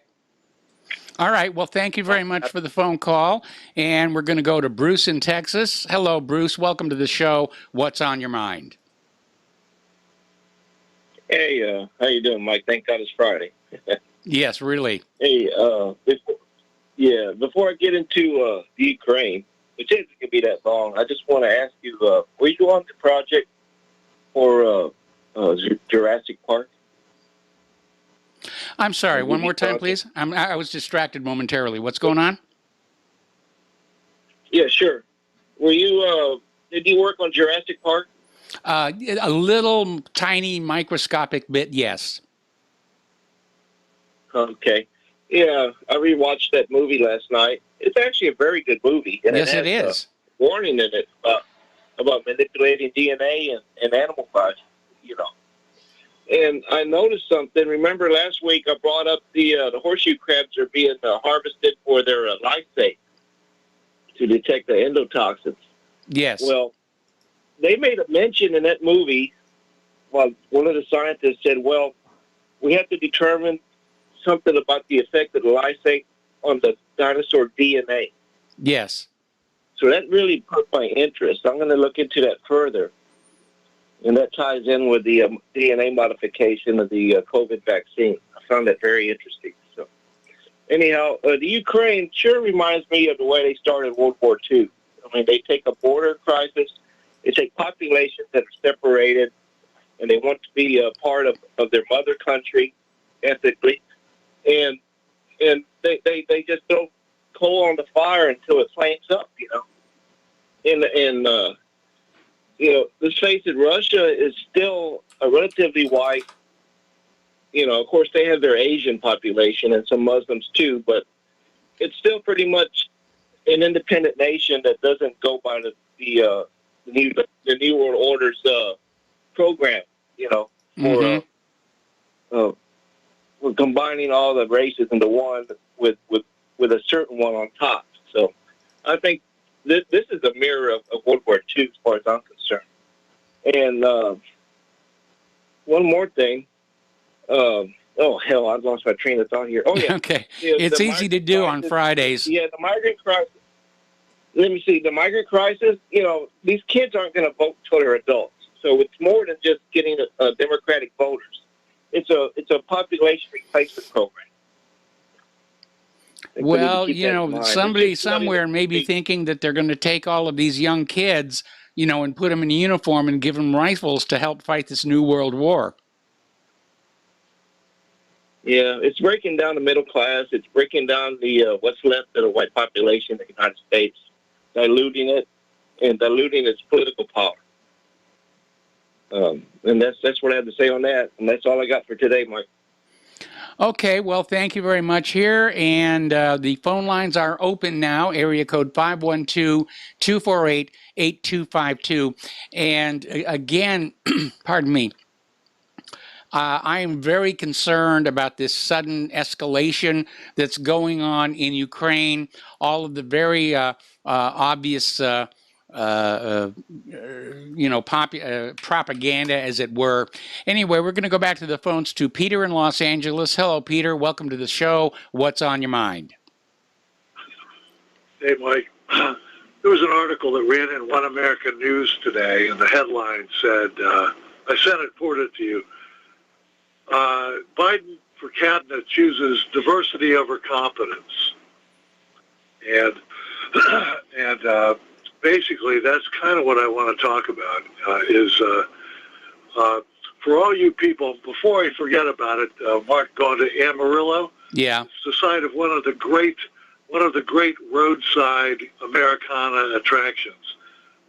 All right. Well, thank you very much for the phone call. And we're going to go to Bruce in Texas. Hello, Bruce. Welcome to the show. What's on your mind? Hey, how you doing, Mike? Thank God it's Friday. Yes, really. Hey, before I get into the Ukraine, which isn't going to be that long, I just want to ask you, were you on the project for Jurassic Park? I'm sorry. One more time, please. I was distracted momentarily. What's going on? Yeah, sure. Were you? Did you work on Jurassic Park? A little tiny microscopic bit, yes. Okay. Yeah, I rewatched that movie last night. It's actually a very good movie. And Yes, it has is. A warning in it about manipulating DNA and animal flesh, And I noticed something. Remember last week I brought up the horseshoe crabs are being harvested for their lysate to detect the endotoxins. Yes. Well, they made a mention in that movie. Well, one of the scientists said, "Well, we have to determine something about the effect of the lysate on the dinosaur DNA." Yes. So that really piqued my interest. I'm going to look into that further. And that ties in with the DNA modification of the COVID vaccine. I found that very interesting. So, anyhow, the Ukraine sure reminds me of the way they started World War II. I mean, they take a border crisis, they take populations that are separated, and they want to be a part of their mother country ethically, and they just throw coal on the fire until it flames up, let's face it, Russia is still a relatively white, of course they have their Asian population and some Muslims too, but it's still pretty much an independent nation that doesn't go by the New World Order's program, we're combining all the races into one with a certain one on top. So I think this is a mirror of World War II as far as I'm concerned. And one more thing. Oh, hell, I've lost my train of thought here. Oh, yeah. Okay. It's easy to do on Fridays. Yeah, the migrant crisis. Let me see. The migrant crisis, these kids aren't going to vote until they're adults. So it's more than just getting Democratic voters. It's a population replacement program. Well, somebody somewhere may be thinking that they're going to take all of these young kids, and put them in a uniform and give them rifles to help fight this new world war. Yeah, it's breaking down the middle class. It's breaking down the what's left of the white population in the United States, diluting it and diluting its political power. And that's what I have to say on that. And that's all I got for today, Mike. Okay, well, thank you very much here. And the phone lines are open now, area code 512-248-8252. And again, pardon me, I am very concerned about this sudden escalation that's going on in Ukraine, all of the very obvious propaganda, as it were. Anyway, we're going to go back to the phones to Peter in Los Angeles. Hello, Peter. Welcome to the show. What's on your mind? Hey, Mike. There was an article that ran in One American News today, and the headline said, I sent it, forwarded it to you, Biden for cabinet chooses diversity over competence. And basically, that's kind of what I want to talk about, is for all you people, before I forget about it, Mark, going to Amarillo. Yeah. It's the site of one of the great roadside Americana attractions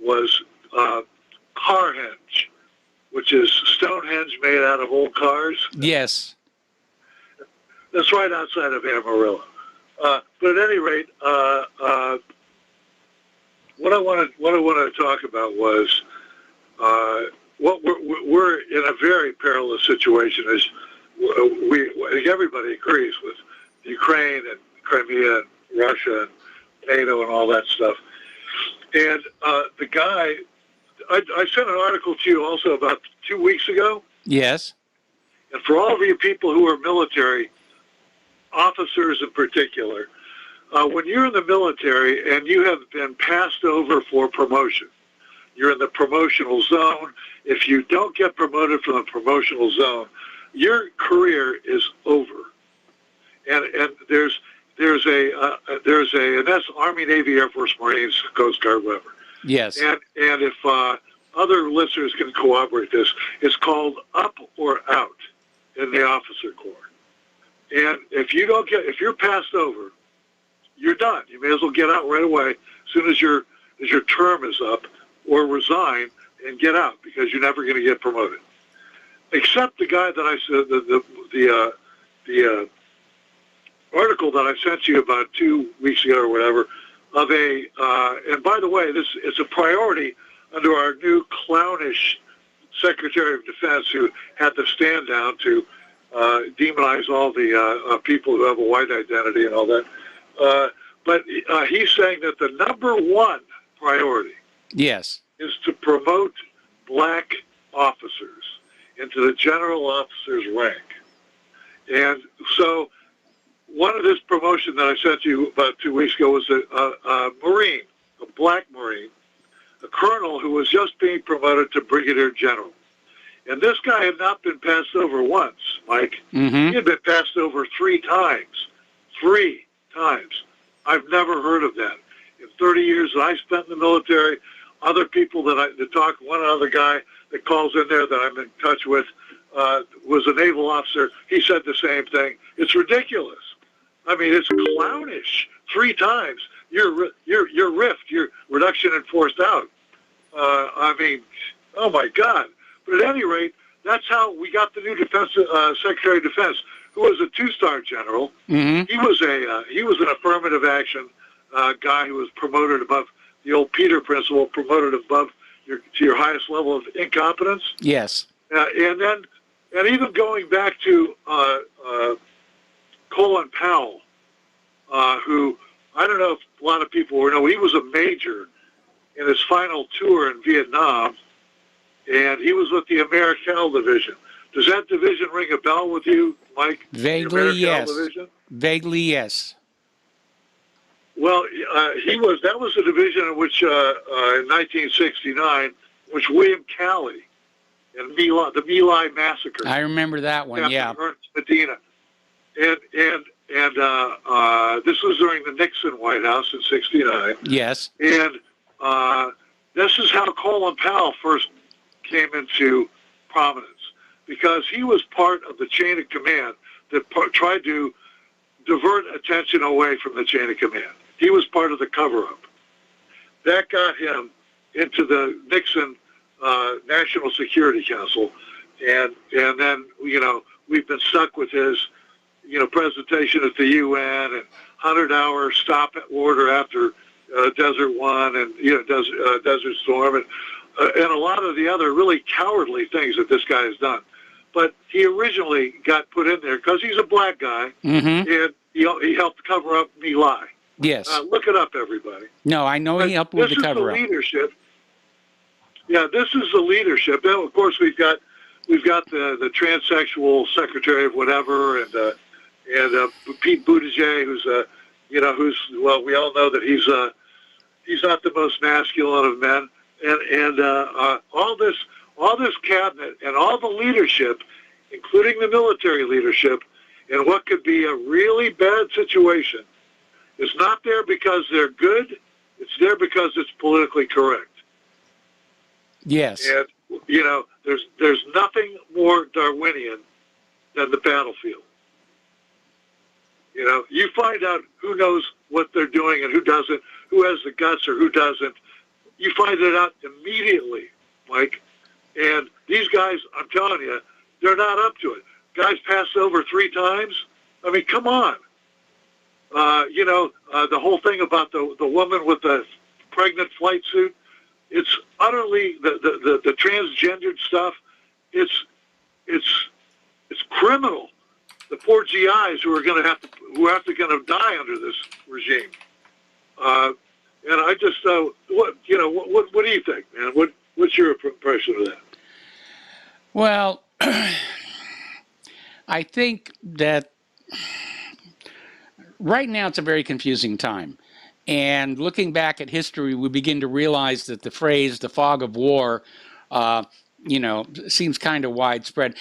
was Carhenge, which is Stonehenge made out of old cars. Yes. That's right outside of Amarillo. But at any rate, what I wanted to talk about was what we're in a very perilous situation. As everybody agrees with Ukraine and Crimea and Russia and NATO and all that stuff. And the guy, I sent an article to you also about 2 weeks ago. Yes. And for all of you people who are military, officers in particular, when you're in the military and you have been passed over for promotion, you're in the promotional zone. If you don't get promoted from the promotional zone, your career is over. And there's and that's Army, Navy, Air Force, Marines, Coast Guard, whatever. Yes. And if other listeners can corroborate this, it's called up or out in the officer corps. And if you're passed over, you're done. You may as well get out right away as soon as your term is up, or resign and get out, because you're never going to get promoted. Except the guy that I said, the article that I sent you about 2 weeks ago or whatever, of and by the way, it's a priority under our new clownish Secretary of Defense, who had to stand down to demonize all the people who have a white identity and all that. But he's saying that the number one priority, yes, is to promote black officers into the general officer's rank. And so one of this promotion that I sent you about 2 weeks ago was a Marine, a black Marine, a colonel who was just being promoted to brigadier general. And this guy had not been passed over once, Mike. Mm-hmm. He had been passed over 3 times. 3 times. I've never heard of that. In 30 years that I spent in the military, other people that talk, one other guy that calls in there that I'm in touch with was a naval officer. He said the same thing. It's ridiculous. I mean, it's clownish. 3 times. You're RIFT. You're reduction in forced out. I mean, oh my God. But at any rate, that's how we got the new Defense Secretary of Defense, who was a 2-star general. Mm-hmm. He was an affirmative action guy who was promoted above the old Peter principle, promoted above to your highest level of incompetence. Yes. And even going back to Colin Powell, who I don't know if a lot of people know, he was a major in his final tour in Vietnam, and he was with the Americal Division. Does that division ring a bell with you, Mike? Vaguely, yes. Division? Vaguely, yes. Well, that was a division in which, in 1969, which William Calley and the My Lai massacre. I remember that one, yeah. Ernest Medina. And this was during the Nixon White House in 69. Yes. And this is how Colin Powell first came into prominence, because he was part of the chain of command that tried to divert attention away from the chain of command. He was part of the cover-up. That got him into the Nixon National Security Council, and then, we've been stuck with his, presentation at the UN and 100-hour stop order after Desert One and, Desert Storm and a lot of the other really cowardly things that this guy has done. But he originally got put in there because he's a black guy, mm-hmm. and he helped cover up My Lai. Yes. Look it up, everybody. No, I know he helped with the cover up. This is the leadership. Yeah, this is the leadership. Then, of course, we've got the transsexual secretary of whatever, and Pete Buttigieg, who's well, we all know that he's not the most masculine of men, and all this cabinet and all the leadership, including the military leadership, in what could be a really bad situation, is not there because they're good. It's there because it's politically correct. Yes. And there's nothing more Darwinian than the battlefield. You find out who knows what they're doing and who doesn't, who has the guts or who doesn't. You find it out immediately, Mike. And these guys, I'm telling you, they're not up to it. Guys passed over 3 times. I mean, come on. The whole thing about the woman with the pregnant flight suit, it's utterly, the transgendered stuff, it's criminal. The poor GIs who are going to die under this regime. And I just, what do you think, man? What's your impression of that? Well, I think that right now it's a very confusing time. And looking back at history, we begin to realize that the phrase, the fog of war, seems kind of widespread.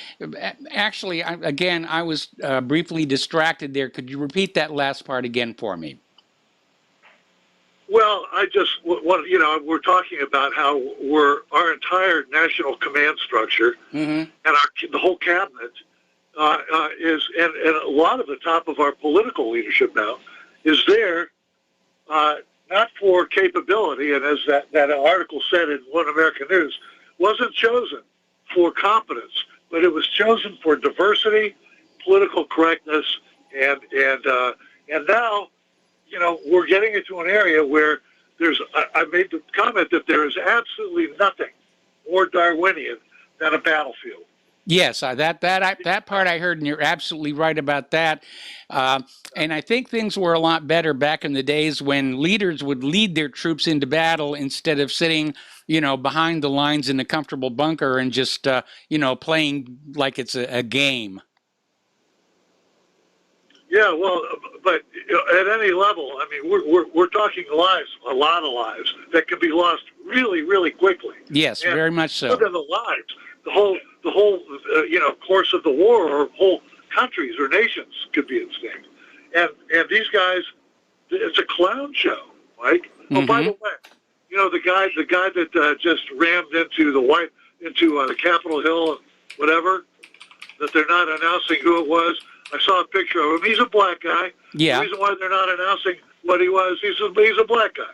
Actually, I was briefly distracted there. Could you repeat that last part again for me? Well, I just want, we're talking about how our entire national command structure and the whole cabinet is, and a lot of the top of our political leadership now is there not for capability, and as that article said in One American News, wasn't chosen for competence, but it was chosen for diversity, political correctness, and now, we're getting into an area where I made the comment that there is absolutely nothing more Darwinian than a battlefield. Yes, that part I heard, and you're absolutely right about that. And I think things were a lot better back in the days when leaders would lead their troops into battle instead of sitting, behind the lines in a comfortable bunker and just, playing like it's a game. Yeah, well, but at any level, I mean, we're talking lives, a lot of lives that can be lost really, really quickly. Yes, and very much so. More than the lives, the whole course of the war, or whole countries or nations could be at stake. And these guys, it's a clown show, Mike. Oh, by the way, the guy that just rammed into the Capitol Hill and whatever, that they're not announcing who it was. I saw a picture of him. He's a black guy. Yeah. The reason why they're not announcing what he was, he's a black guy.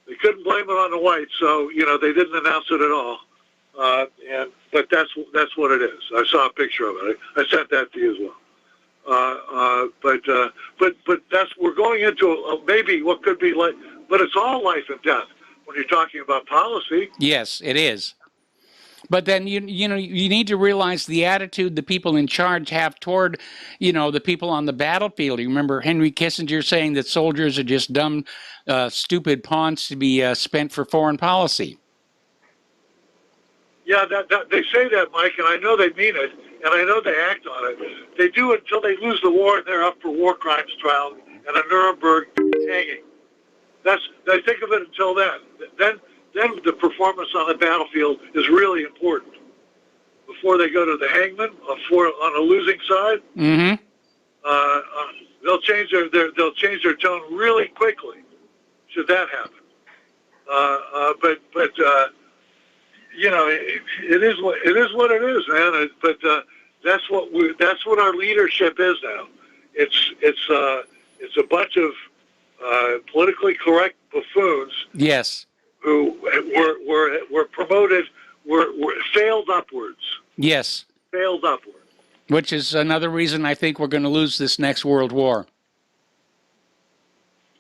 They couldn't blame it on the whites, so they didn't announce it at all. But that's what it is. I saw a picture of it. I sent that to you as well. But we're going into maybe what could be like, but it's all life and death when you're talking about policy. Yes, it is. But then, you need to realize the attitude the people in charge have toward, the people on the battlefield. You remember Henry Kissinger saying that soldiers are just dumb, stupid pawns to be spent for foreign policy. Yeah, they say that, Mike, and I know they mean it, and I know they act on it. They do it until they lose the war, and they're up for war crimes trial and a Nuremberg hanging. They think of it until then. Then the performance on the battlefield is really important. Before they go to the hangman, on a losing side, they'll change their tone really quickly. Should that happen? It is what it is, man. But that's what our leadership is now. It's a bunch of politically correct buffoons. Yes. Who were promoted, were failed upwards. Yes. Failed upward. Which is another reason I think we're going to lose this next world war.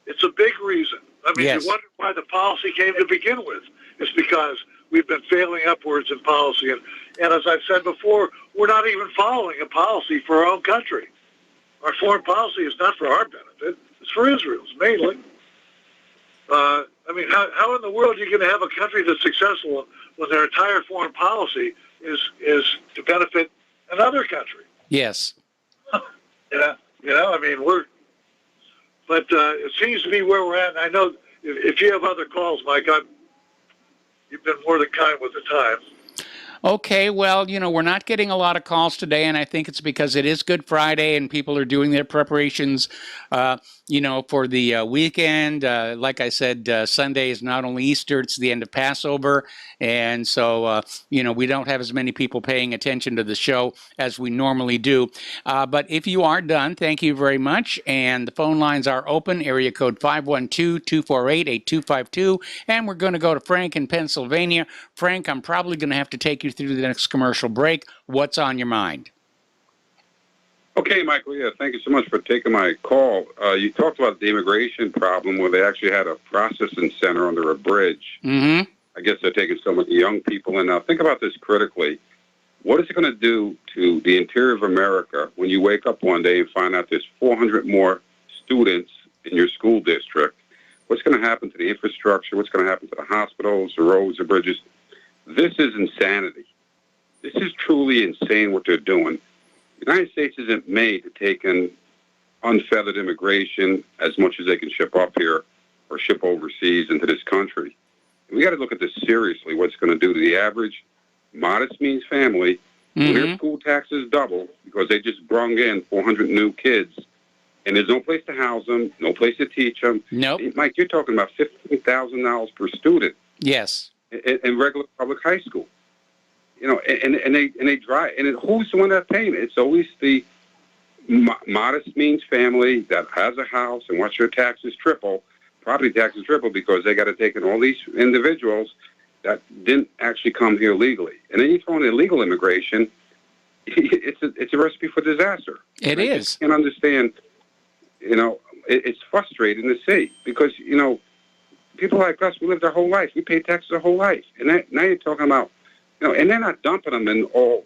It's a big reason. I mean, yes. You wonder why the policy came to begin with. It's because we've been failing upwards in policy. And as I've said before, we're not even following a policy for our own country. Our foreign policy is not for our benefit. It's for Israel's, mainly. I mean, how in the world are you going to have a country that's successful when their entire foreign policy is to benefit another country? Yes. I mean, but it seems to be where we're at. And I know if you have other calls, Mike, you've been more than kind with the time. Okay, well, we're not getting a lot of calls today, and I think it's because it is Good Friday and people are doing their preparations, for the weekend. Like I said, Sunday is not only Easter, it's the end of Passover. And so, we don't have as many people paying attention to the show as we normally do. But if you are done, thank you very much. And the phone lines are open, area code 512-248-8252. And we're going to go to Frank in Pennsylvania. Frank, I'm probably going to have to take you through the next commercial break. What's on your mind? Okay, Michael, thank you so much for taking my call. You talked about the immigration problem where they actually had a processing center under a bridge. Mm-hmm. I guess they're taking so many young people in. Now, think about this critically. What is it going to do to the interior of America when you wake up one day and find out there's 400 more students in your school district? What's going to happen to the infrastructure? What's going to happen to the hospitals, the roads, the bridges? This is insanity. This is truly insane what they're doing. The United States isn't made to take in unfeathered immigration as much as they can ship up here or ship overseas into this country. We got to look at this seriously, what it's going to do to the average modest means family. When their school taxes double because they just brung in 400 new kids, and there's no place to house them, no place to teach them. Nope. Mike, you're talking about $15,000 per student. Yes. In regular public high school. And they drive. And who's the one that's paying it? It's always the modest means family that has a house and wants their taxes triple, property taxes triple, because they got to take in all these individuals that didn't actually come here legally. And then you throw in illegal immigration, it's a recipe for disaster. It is. I just can't understand, it's frustrating to see because, people like us, we lived our whole life. We paid taxes our whole life. And now you're talking about, and they're not dumping them in all,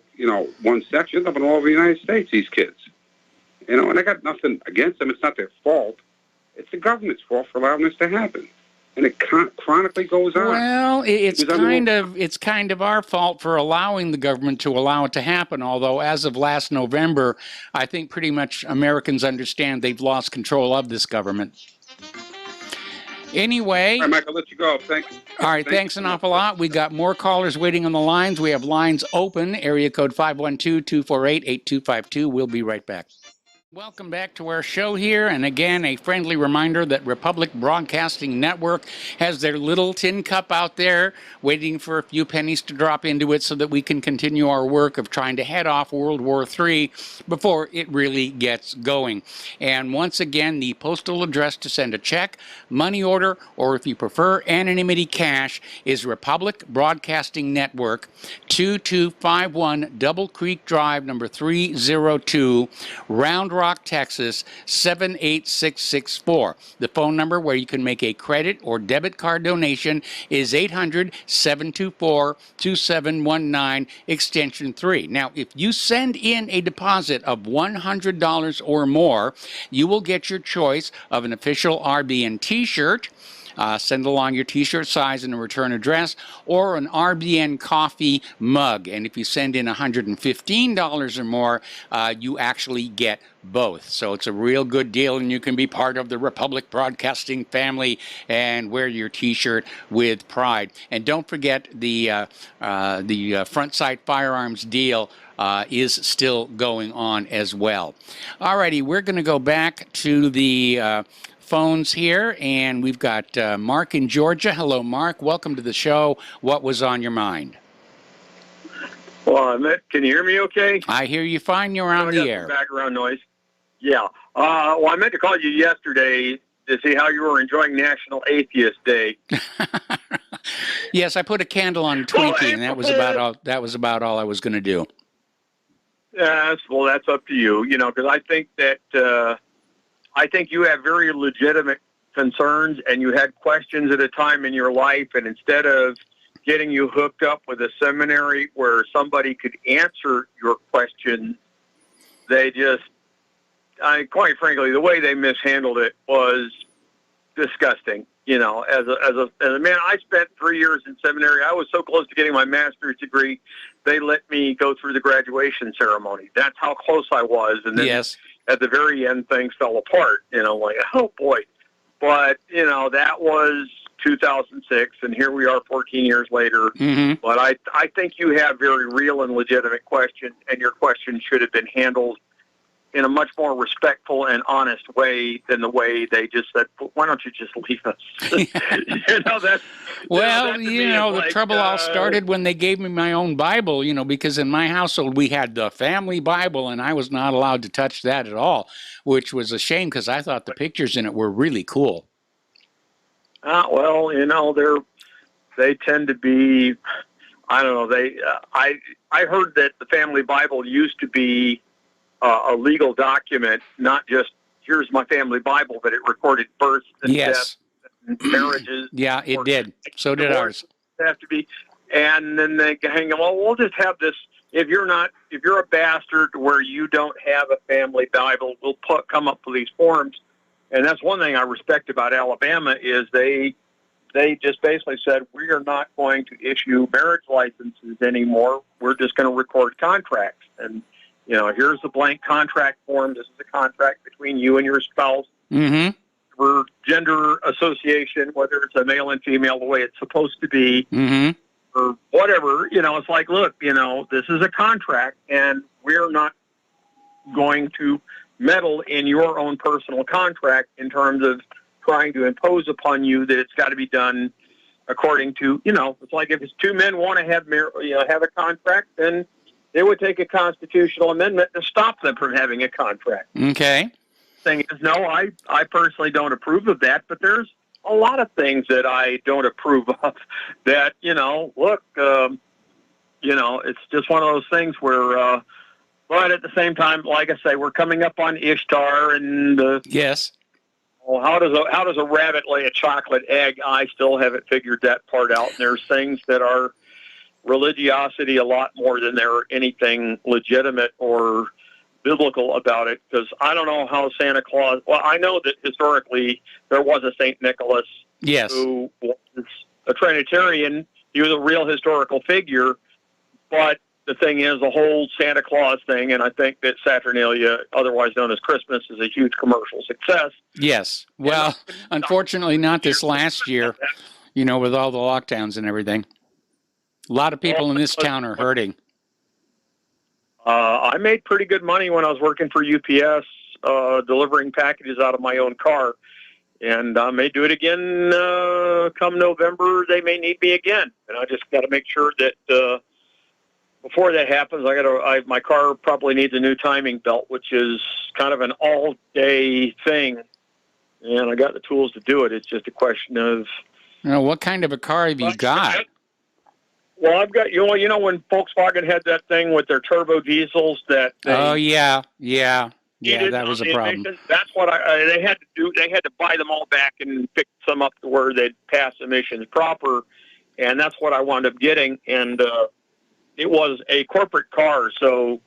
one section. They're dumping all over the United States, these kids. And I got nothing against them. It's not their fault. It's the government's fault for allowing this to happen. And it chronically goes on. Well, it's kind of our fault for allowing the government to allow it to happen. Although, as of last November, I think pretty much Americans understand they've lost control of this government. Anyway. All right, Mike, I'll let you go. Thanks. All right, thanks an awful lot. We got more callers waiting on the lines. We have lines open, area code 512-248-8252. We'll be right back. Welcome back to our show here, and again, a friendly reminder that Republic Broadcasting Network has their little tin cup out there waiting for a few pennies to drop into it so that we can continue our work of trying to head off World War III before it really gets going. And once again, the postal address to send a check, money order, or if you prefer anonymity cash is Republic Broadcasting Network, 2251 Double Creek Drive, number 302, Round Rock, Texas, 78664. The phone number where you can make a credit or debit card donation is 800-724-2719, extension 3. Now, if you send in a deposit of $100 or more, you will get your choice of an official RBN t-shirt. Send along your t-shirt size and a return address, or an RBN coffee mug. And if you send in $115 or more, you actually get both. So it's a real good deal, and you can be part of the Republic Broadcasting family and wear your t-shirt with pride. And don't forget the front sight firearms deal is still going on as well. Alrighty, we're going to go back to the phones here, and we've got Mark in Georgia. Hello, Mark. Welcome to the show. What was on your mind? Well, can you hear me okay? I hear you fine. You're on the air. Background noise. Yeah. Well, I meant to call you yesterday to see how you were enjoying National Atheist Day. Yes, I put a candle on Twinkie, and that was about all I was going to do. Yes, well, that's up to you. Because I think that I think you have very legitimate concerns, and you had questions at a time in your life, and instead of getting you hooked up with a seminary where somebody could answer your question, they just, quite frankly, the way they mishandled it was disgusting. As a man, I spent 3 years in seminary. I was so close to getting my master's degree, they let me go through the graduation ceremony. That's how close I was. And then yes. At the very end, things fell apart. Like, oh boy. But, that was 2006, and here we are 14 years later. Mm-hmm. But I think you have very real and legitimate questions, and your question should have been handled in a much more respectful and honest way than the way they just said, why don't you just leave us? The trouble all started when they gave me my own Bible, because in my household we had the family Bible and I was not allowed to touch that at all, which was a shame because I thought the pictures in it were really cool. They tend to be, I don't know, I heard that the family Bible used to be a legal document, not just here's my family Bible, but it recorded births and deaths and marriages. Yeah, it did. So did ours. Have to be, and then they hang on. Well, we'll just have this. If you're a bastard where you don't have a family Bible, we'll come up with these forms. And that's one thing I respect about Alabama is they just basically said we are not going to issue marriage licenses anymore. We're just going to record contracts and. Here's the blank contract form. This is a contract between you and your spouse. Mm-hmm. For gender association, whether it's a male and female, the way it's supposed to be, mm-hmm. or whatever. It's like, look, this is a contract, and we're not going to meddle in your own personal contract in terms of trying to impose upon you that it's got to be done according to, it's like if it's two men want to have a contract, then it would take a constitutional amendment to stop them from having a contract. Okay. Thing is, no, I personally don't approve of that, but there's a lot of things that I don't approve of that, it's just one of those things where, but at the same time, like I say, we're coming up on Ishtar and yes. Well, how does a rabbit lay a chocolate egg? I still haven't figured that part out. And there's things that are religiosity a lot more than there are anything legitimate or biblical about it, because I don't know how Santa Claus, well, I know that historically there was a St. Nicholas who was a Trinitarian. He was a real historical figure, but the thing is the whole Santa Claus thing, and I think that Saturnalia, otherwise known as Christmas, is a huge commercial success. Yes. Well, unfortunately not this last year, with all the lockdowns and everything. A lot of people in this town are hurting. I made pretty good money when I was working for UPS, delivering packages out of my own car. And I may do it again come November. They may need me again. And I just got to make sure that before that happens, my car probably needs a new timing belt, which is kind of an all-day thing. And I got the tools to do it. It's just a question of... what kind of a car have you got? Well, I've got, when Volkswagen had that thing with their turbo diesels that yeah, that was a problem. That's what they had to do. They had to buy them all back and fix them up to where they'd pass emissions proper, and that's what I wound up getting. And it was a corporate car, so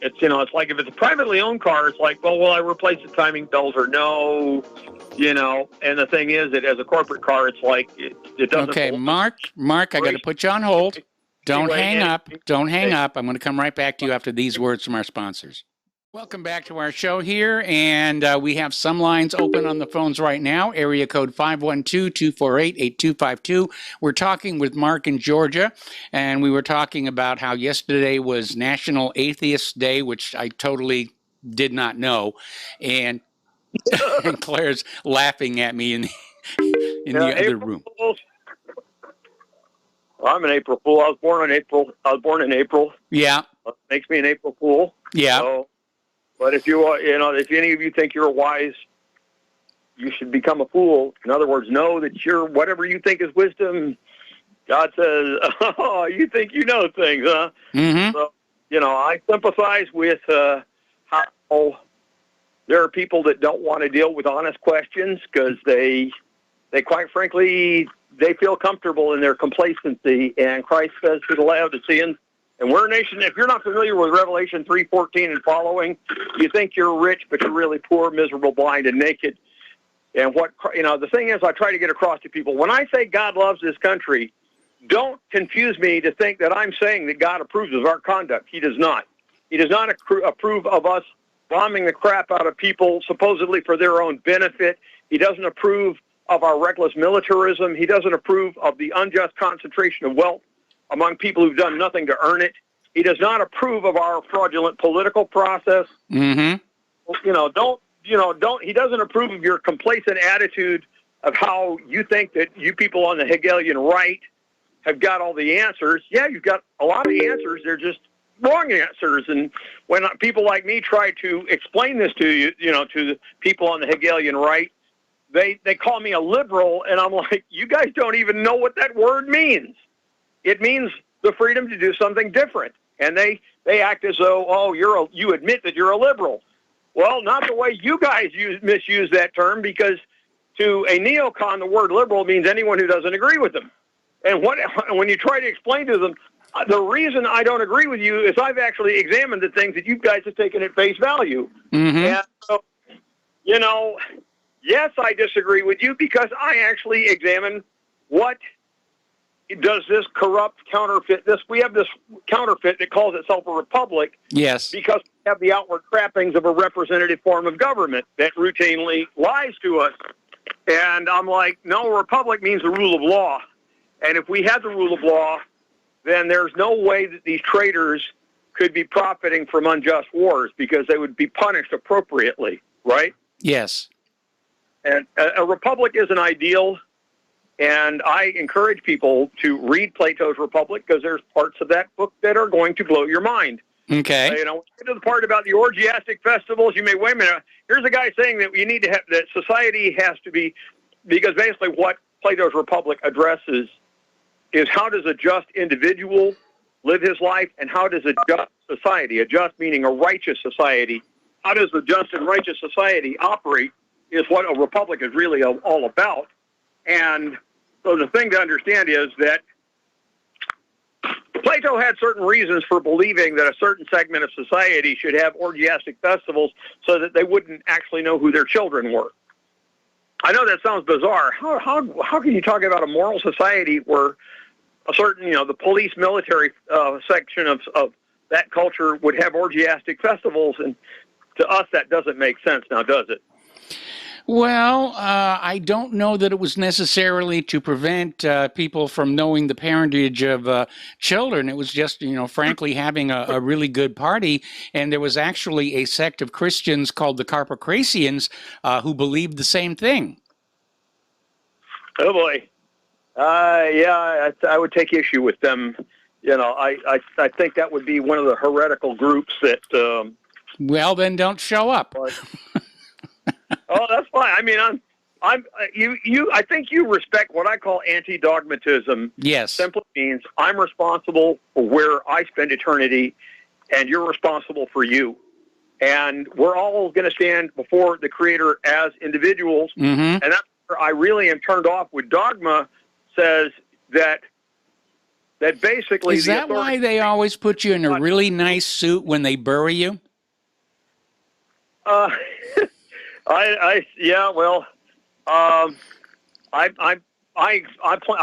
it's it's like if it's a privately owned car, it's like, well, will I replace the timing belt or no? And the thing is that as a corporate car, it's like it doesn't. Okay, Mark, I got to put you on hold. Don't hang up. Don't hang up. I'm going to come right back to you after these words from our sponsors. Welcome back to our show here, and we have some lines open on the phones right now. Area code 512-248-8252. We're talking with Mark in Georgia, and we were talking about how yesterday was National Atheist Day, which I totally did not know, and Claire's laughing at me in the other room. Well, I'm an April Fool. I was born in April. Yeah. Makes me an April Fool. Yeah. So, but if if any of you think you're wise, you should become a fool. In other words, know that whatever you think is wisdom, God says, oh, you think you know things, huh? Mm-hmm. So, I sympathize with how there are people that don't want to deal with honest questions because they quite frankly, they feel comfortable in their complacency. And Christ says to the Laodiceans, and we're a nation, if you're not familiar with Revelation 3:14 and following, you think you're rich, but you're really poor, miserable, blind, and naked. And the thing is, I try to get across to people, when I say God loves this country, don't confuse me to think that I'm saying that God approves of our conduct. He does not. He does not approve of us bombing the crap out of people supposedly for their own benefit. He doesn't approve of our reckless militarism. He doesn't approve of the unjust concentration of wealth among people who've done nothing to earn it. He does not approve of our fraudulent political process. Mm-hmm. He doesn't approve of your complacent attitude of how you think that you people on the Hegelian right have got all the answers. Yeah, you've got a lot of the answers. They're just wrong answers. And when people like me try to explain this to you, to the people on the Hegelian right, they call me a liberal, and I'm like, you guys don't even know what that word means. It means the freedom to do something different. And they act as though, you admit that you're a liberal. Well, not the way you guys misuse that term, because to a neocon, the word liberal means anyone who doesn't agree with them. And when you try to explain to them, the reason I don't agree with you is I've actually examined the things that you guys have taken at face value. Mm-hmm. And so, yes, I disagree with you because I actually examine what does this corrupt counterfeit this. We have this counterfeit that calls itself a republic. Yes. Because we have the outward trappings of a representative form of government that routinely lies to us. And I'm like, no, a republic means the rule of law. And if we had the rule of law, then there's no way that these traitors could be profiting from unjust wars because they would be punished appropriately, right? Yes. And a republic is an ideal, and I encourage people to read Plato's Republic because there's parts of that book that are going to blow your mind. Okay. Get to the part about the orgiastic festivals, you may, wait a minute, here's a guy saying that you need to have, that society has to be, because basically what Plato's Republic addresses is how does a just individual live his life, and how does a just society, a just meaning a righteous society, how does the just and righteous society operate is what a republic is really all about. And so the thing to understand is that Plato had certain reasons for believing that a certain segment of society should have orgiastic festivals so that they wouldn't actually know who their children were. I know that sounds bizarre. How can you talk about a moral society where a certain, the police military section of that culture would have orgiastic festivals? And to us, that doesn't make sense now, does it? Well, I don't know that it was necessarily to prevent people from knowing the parentage of children. It was just, frankly, having a really good party. And there was actually a sect of Christians called the Carpocratians who believed the same thing. Oh, boy. I would take issue with them. I think that would be one of the heretical groups that... well, then don't show up. Oh, that's fine. I mean, I think you respect what I call anti-dogmatism. Yes. Simply means I'm responsible for where I spend eternity, and you're responsible for you. And we're all going to stand before the Creator as individuals. Mm-hmm. And that's where I really am turned off with dogma. Says that basically... Is that why they always put you in a really nice suit when they bury you? I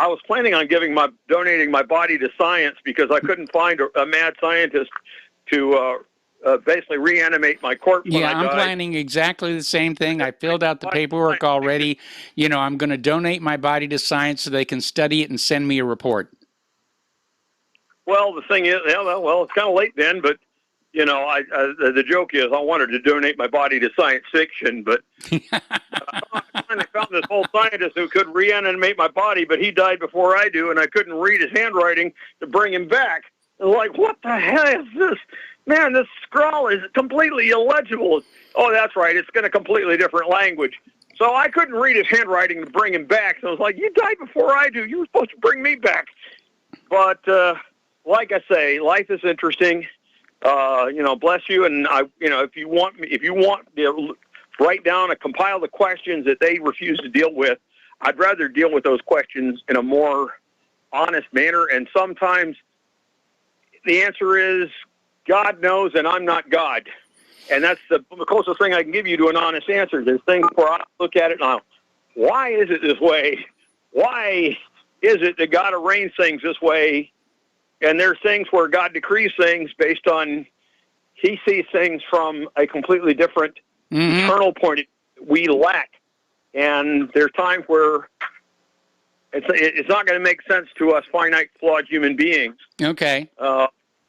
was planning on donating my body to science because I couldn't find a mad scientist to basically reanimate my corpse when I died. I'm planning exactly the same thing. I filled out the paperwork already. I'm going to donate my body to science so they can study it and send me a report. Well, the thing is, it's kind of late then, but the joke is I wanted to donate my body to science fiction, but I finally found this old scientist who could reanimate my body, but he died before I do, and I couldn't read his handwriting to bring him back. I was like, what the hell is this? Man, this scrawl is completely illegible. Oh, that's right. It's in a completely different language. So I couldn't read his handwriting to bring him back. So I was like, you died before I do. You were supposed to bring me back. But like I say, life is interesting. Bless you. And if you want to write down and compile the questions that they refuse to deal with, I'd rather deal with those questions in a more honest manner. And sometimes the answer is God knows and I'm not God. And that's the closest thing I can give you to an honest answer. There's things where I look at it now. Why is it this way? Why is it that God arranged things this way? And there's things where God decrees things based on he sees things from a completely different eternal point of view we lack. And there's times where it's not going to make sense to us finite, flawed human beings. Okay.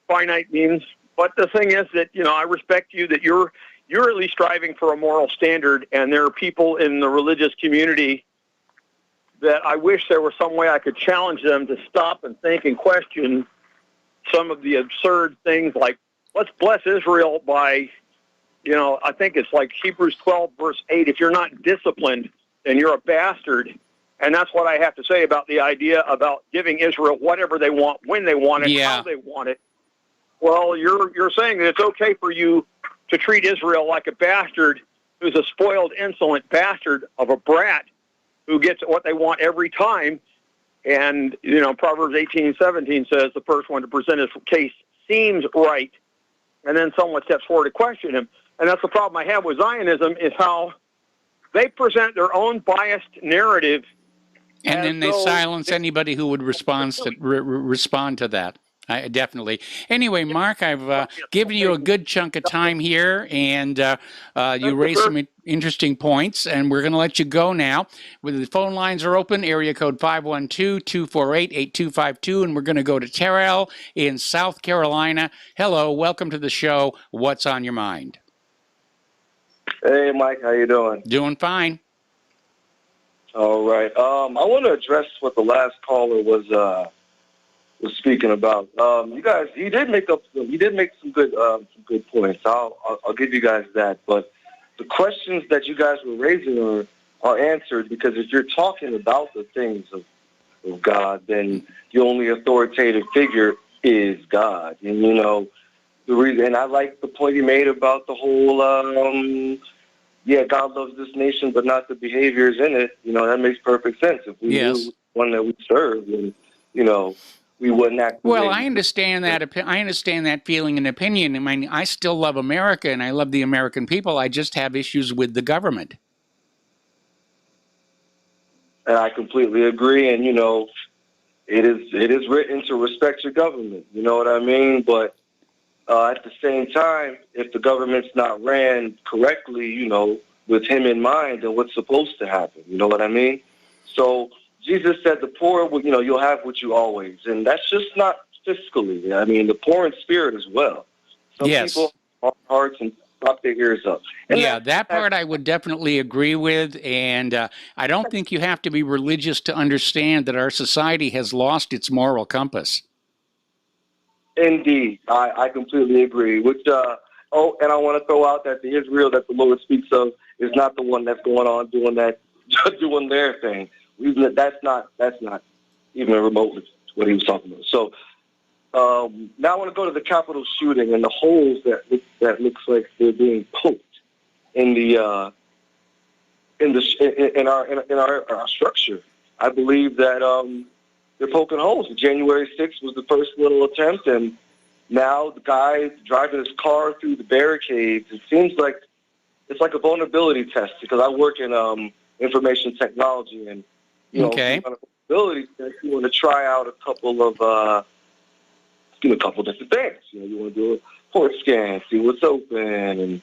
Finite means, but the thing is that, I respect you that you're at least striving for a moral standard, and there are people in the religious community that I wish there was some way I could challenge them to stop and think and question some of the absurd things like, let's bless Israel by, I think it's like Hebrews 12, verse 8, if you're not disciplined, then you're a bastard. And that's what I have to say about the idea about giving Israel whatever they want, when they want it, how they want it. Well, you're saying that it's okay for you to treat Israel like a bastard who's a spoiled, insolent bastard of a brat who gets what they want every time. And, Proverbs 18:17 says the first one to present his case seems right, and then someone steps forward to question him. And that's the problem I have with Zionism, is how they present their own biased narrative. And then they silence anybody who would respond to that. Definitely. Anyway, Mark, I've given you a good chunk of time here, and you raised some interesting points, and we're going to let you go now. The phone lines are open, area code 512-248-8252, and we're going to go to Terrell in South Carolina. Hello, welcome to the show. What's on your mind? Hey, Mike, how you doing? Doing fine. All right. I want to address what the last caller was speaking about. You guys, he did make some good points. I'll give you guys that. But the questions that you guys were raising are answered, because if you're talking about the things of God, then the only authoritative figure is God. And the reason, and I like the point he made about the whole God loves this nation, but not the behaviors in it. That makes perfect sense. If we knew one that we serve, then, we wouldn't act. Well, I understand that. I understand that feeling and opinion. I mean, I still love America, and I love the American people. I just have issues with the government. And I completely agree. And, it is written to respect your government. You know what I mean? But at the same time, if the government's not ran correctly, with him in mind, then what's supposed to happen? You know what I mean? So Jesus said the poor, you'll have what you always. And that's just not fiscally. I mean, the poor in spirit as well. Some people have hearts and stop their ears up. And that part I would definitely agree with. And I don't think you have to be religious to understand that our society has lost its moral compass. Indeed, I completely agree. Which, and I want to throw out that the Israel that the Lord speaks of is not the one that's going on doing their thing. That's not even remotely what he was talking about. So now I want to go to the Capitol shooting and the holes that looks like they're being poked in our structure. I believe that they're poking holes. January 6th was the first little attempt, and now the guy driving his car through the barricades, it seems like it's like a vulnerability test, because I work in information technology, and vulnerability test, you want to try out a couple of different things. You want to do a port scan, see what's open, and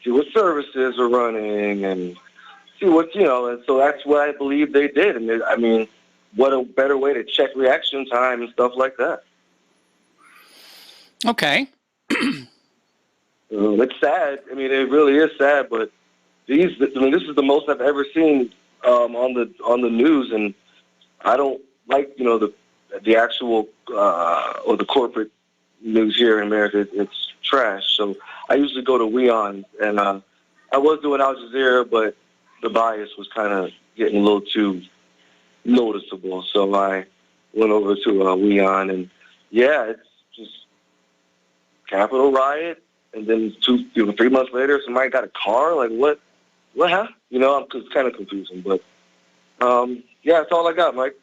see what services are running, and see what, and so that's what I believe they did. And what a better way to check reaction time and stuff like that. Okay. It's sad. It really is sad, but this is the most I've ever seen on the news, and I don't like, the actual or the corporate news here in America. It's trash. So I usually go to WEON, and I was doing Al Jazeera, but the bias was kind of getting a little too noticeable, so I went over to WEON, and it's just Capitol riot, and then 3 months later, somebody got a car. Like what happened? It's kind of confusing, but that's all I got, Mike.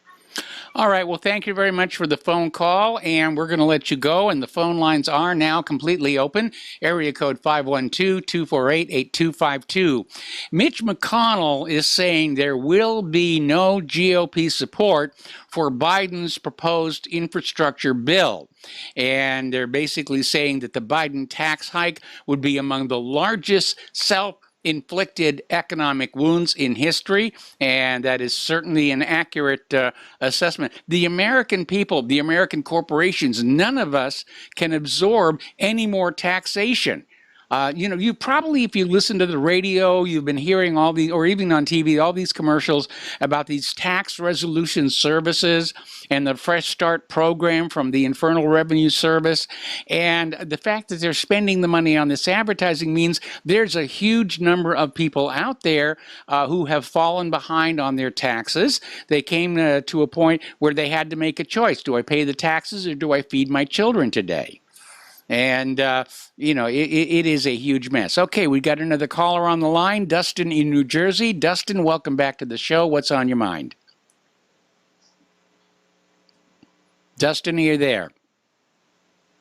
All right. Well, thank you very much for the phone call, and we're going to let you go. And the phone lines are now completely open. Area code 512-248-8252. Mitch McConnell is saying there will be no GOP support for Biden's proposed infrastructure bill. And they're basically saying that the Biden tax hike would be among the largest inflicted economic wounds in history, and that is certainly an accurate assessment. The American people, the American corporations, none of us can absorb any more taxation. You probably, if you listen to the radio, you've been hearing all the, or even on TV, all these commercials about these tax resolution services and the Fresh Start program from the Internal Revenue Service. And the fact that they're spending the money on this advertising means there's a huge number of people out there who have fallen behind on their taxes. They came to a point where they had to make a choice. Do I pay the taxes or do I feed my children today? And, it is a huge mess. Okay, we got another caller on the line, Dustin in New Jersey. Dustin, welcome back to the show. What's on your mind? Dustin, are you there?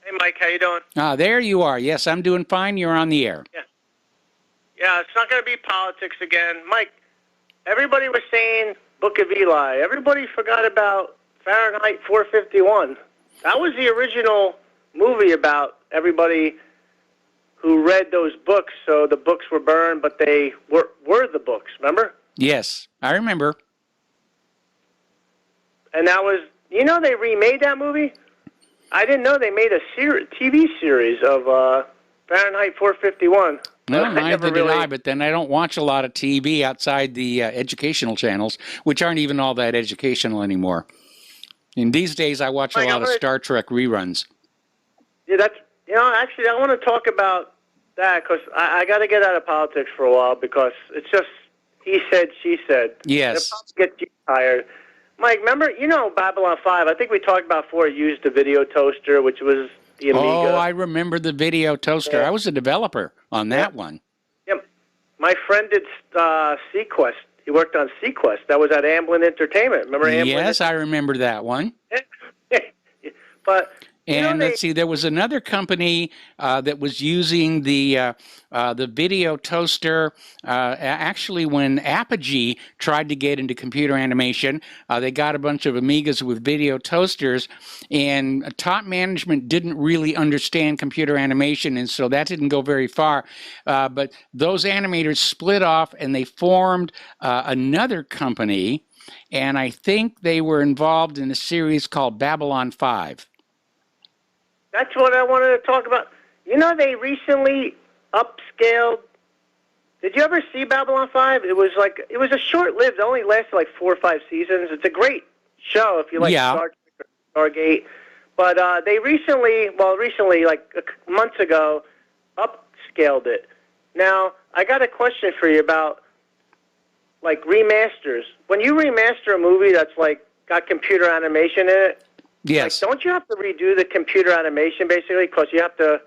Hey, Mike, how you doing? There you are. Yes, I'm doing fine. You're on the air. Yeah, it's not going to be politics again. Mike, everybody was saying Book of Eli. Everybody forgot about Fahrenheit 451. That was the original movie about everybody who read those books. So the books were burned, but they were the books, remember? Yes, I remember. And that was, they remade that movie? I didn't know they made a TV series of Fahrenheit 451. No, neither did I, but then I don't watch a lot of TV outside the educational channels, which aren't even all that educational anymore. And these days I watch a lot of Star Trek reruns. Yeah, actually, I want to talk about that because I got to get out of politics for a while because it's just he said, she said. Yes. It'll get you tired. Mike, remember, Babylon 5, I think we talked about before, it used the video toaster, which was the Amiga. Oh, I remember the video toaster. Yeah. I was a developer on that one. Yep. My friend did Sequest. He worked on Sequest. That was at Amblin Entertainment. Remember Amblin? Yes, I remember that one. But... And let's see, there was another company that was using the video toaster. Actually, when Apogee tried to get into computer animation, they got a bunch of Amigas with video toasters, and top management didn't really understand computer animation, and so that didn't go very far. But those animators split off, and they formed another company, and I think they were involved in a series called Babylon 5. That's what I wanted to talk about. They recently upscaled. Did you ever see Babylon 5? It was a short-lived, it only lasted like 4 or 5 seasons. It's a great show if you like Star Trek or Stargate. But they recently, like months ago, upscaled it. Now, I got a question for you about like remasters. When you remaster a movie that's like got computer animation in it, yes. Don't you have to redo the computer animation basically because you have to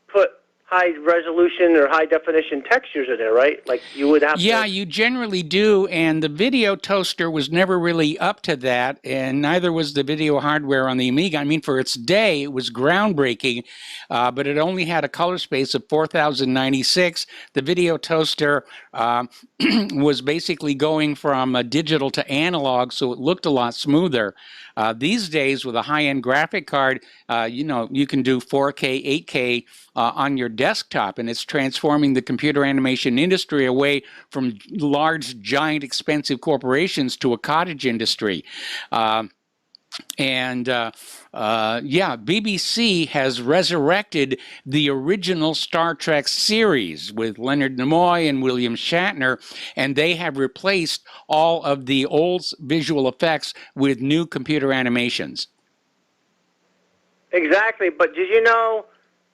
put high resolution or high definition textures in there, right? Like you would have to. Yeah, you generally do, and the video toaster was never really up to that, and neither was the video hardware on the Amiga. I mean, for its day, it was groundbreaking, but it only had a color space of 4096. The video toaster was basically going from digital to analog, so it looked a lot smoother. These days, with a high-end graphic card, you can do 4K, 8K on your desktop, and it's transforming the computer animation industry away from large, giant, expensive corporations to a cottage industry. BBC has resurrected the original Star Trek series with Leonard Nimoy and William Shatner, and they have replaced all of the old visual effects with new computer animations. Exactly, but did you know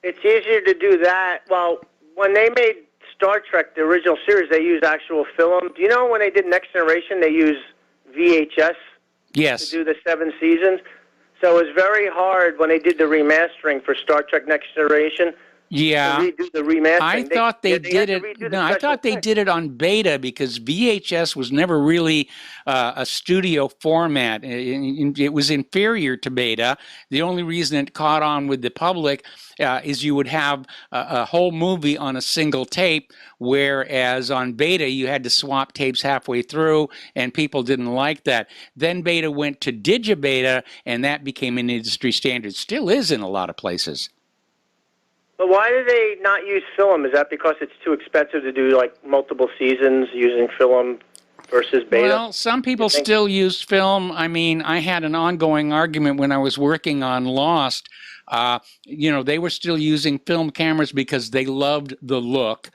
it's easier to do that? Well, when they made Star Trek, the original series, they used actual film. Do you know when they did Next Generation, they used VHS? Yes. To do the 7 seasons. So it was very hard when they did the remastering for Star Trek Next Generation. Yeah. To redo the remastering. I thought they did it. No, I thought they did it on beta because VHS was never really a studio format. It was inferior to beta. The only reason it caught on with the public is you would have a whole movie on a single tape, whereas on beta you had to swap tapes halfway through, and people didn't like that. Then beta went to digibeta, and that became an industry standard. Still is in a lot of places. But why do they not use film? Is that because it's too expensive to do like multiple seasons using film versus beta? Well, some people still use film. I mean, I had an ongoing argument when I was working on Lost. You know, they were still using film cameras because they loved the look.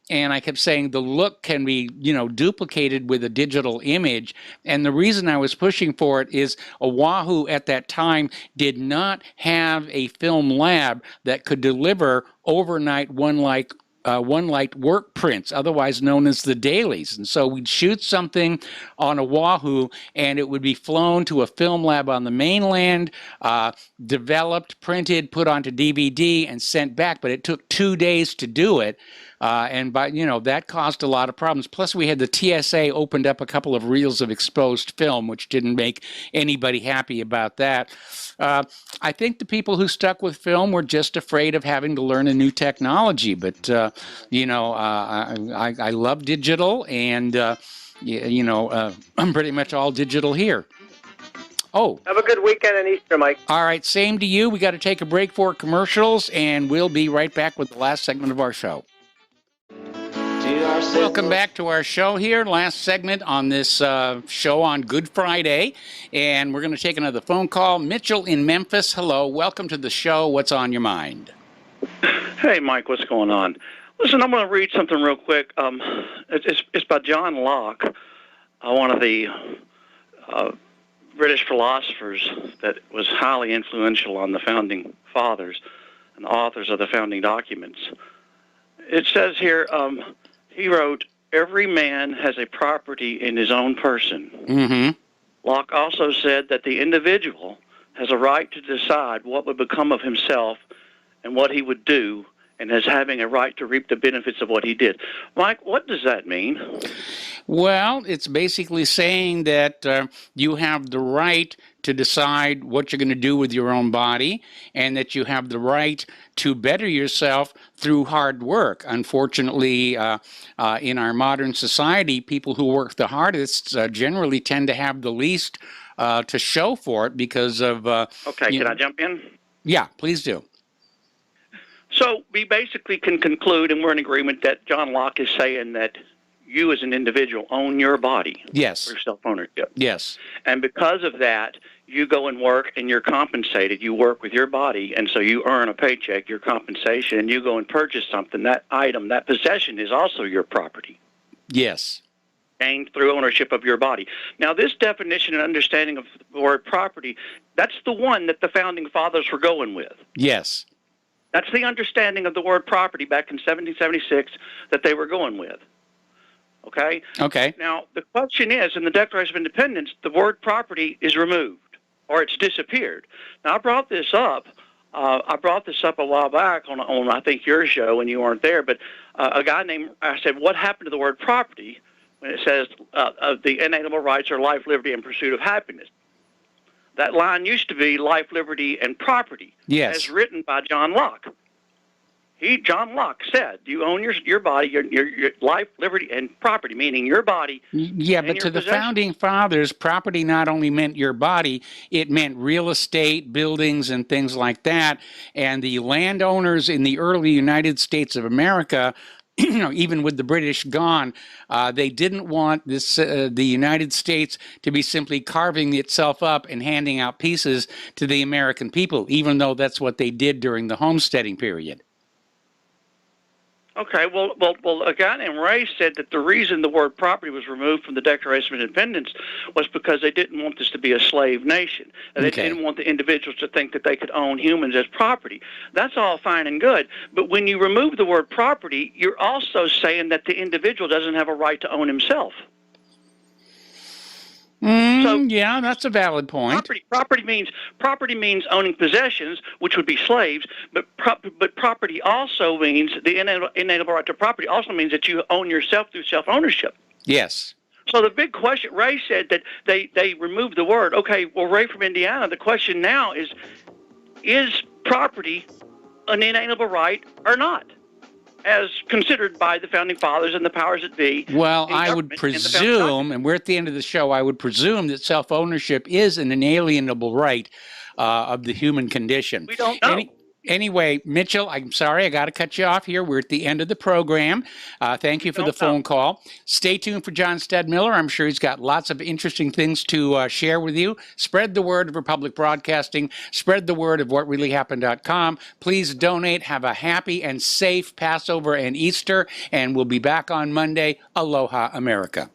And I kept saying the look can be, you know, duplicated with a digital image. And the reason I was pushing for it is Oahu at that time did not have a film lab that could deliver overnight one-light work prints, otherwise known as the dailies. And so we'd shoot something on Oahu, and it would be flown to a film lab on the mainland, developed, printed, put onto DVD, and sent back. But it took 2 days to do it. And that caused a lot of problems. Plus, we had the TSA opened up a couple of reels of exposed film, which didn't make anybody happy about that. I think the people who stuck with film were just afraid of having to learn a new technology. But I love digital, and I'm pretty much all digital here. Oh. Have a good weekend and Easter, Mike. All right, same to you. We got to take a break for commercials, and we'll be right back with the last segment of our show. Welcome back to our show here. Last segment on this show on Good Friday. And we're going to take another phone call. Mitchell in Memphis, hello. Welcome to the show. What's on your mind? Hey, Mike, what's going on? Listen, I'm going to read something real quick. It's by John Locke, one of the British philosophers that was highly influential on the founding fathers and the authors of the founding documents. It says here, he wrote, "Every man has a property in his own person." Mm-hmm. Locke also said that the individual has a right to decide what would become of himself and what he would do, and as having a right to reap the benefits of what he did. Mike, what does that mean? Well, it's basically saying that you have the right to decide what you're going to do with your own body, and that you have the right to better yourself through hard work. Unfortunately, in our modern society, people who work the hardest generally tend to have the least to show for it because of... Okay, can I jump in? Yeah, please do. So we basically can conclude, and we're in agreement, that John Locke is saying that you as an individual own your body. Yes. For self-ownership. Yes. And because of that, you go and work and you're compensated. You work with your body, and so you earn a paycheck, your compensation, and you go and purchase something. That item, that possession is also your property. Yes. Gained through ownership of your body. Now, this definition and understanding of the word property, that's the one that the founding fathers were going with. Yes. That's the understanding of the word property back in 1776 that they were going with. Okay? Okay. Now, the question is, in the Declaration of Independence, the word property is removed, or it's disappeared. Now, I brought this up a while back on I think, your show, when you weren't there, but I said, what happened to the word property when it says the inalienable rights are life, liberty, and pursuit of happiness? That line used to be life, liberty, and property, yes, as written by John Locke. John Locke said, you own your body, your life, liberty, and property, meaning your body. Yeah, but to the founding fathers, property not only meant your body, it meant real estate, buildings, and things like that. And the landowners in the early United States of America, even with the British gone, they didn't want the United States to be simply carving itself up and handing out pieces to the American people, even though that's what they did during the homesteading period. Okay, well, a guy named Ray said that the reason the word property was removed from the Declaration of Independence was because they didn't want this to be a slave nation. And they didn't want the individuals to think that they could own humans as property. That's all fine and good. But when you remove the word property, you're also saying that the individual doesn't have a right to own himself. Yeah, that's a valid point. Property means owning possessions, which would be slaves. But property also means the inalienable right to property also means that you own yourself through self-ownership. Yes. So the big question, Ray said that they removed the word. Okay, well, Ray from Indiana, the question now is property an inalienable right or not, as considered by the founding fathers and the powers that be? Well, I would presume, and we're at the end of the show, I would presume that self-ownership is an inalienable right of the human condition. We don't know. Anyway, Mitchell, I'm sorry, I got to cut you off here. We're at the end of the program. Thank you for the phone call. Stay tuned for John Stedmiller. I'm sure he's got lots of interesting things to share with you. Spread the word of Republic Broadcasting. Spread the word of whatreallyhappened.com. Please donate. Have a happy and safe Passover and Easter, and we'll be back on Monday. Aloha, America.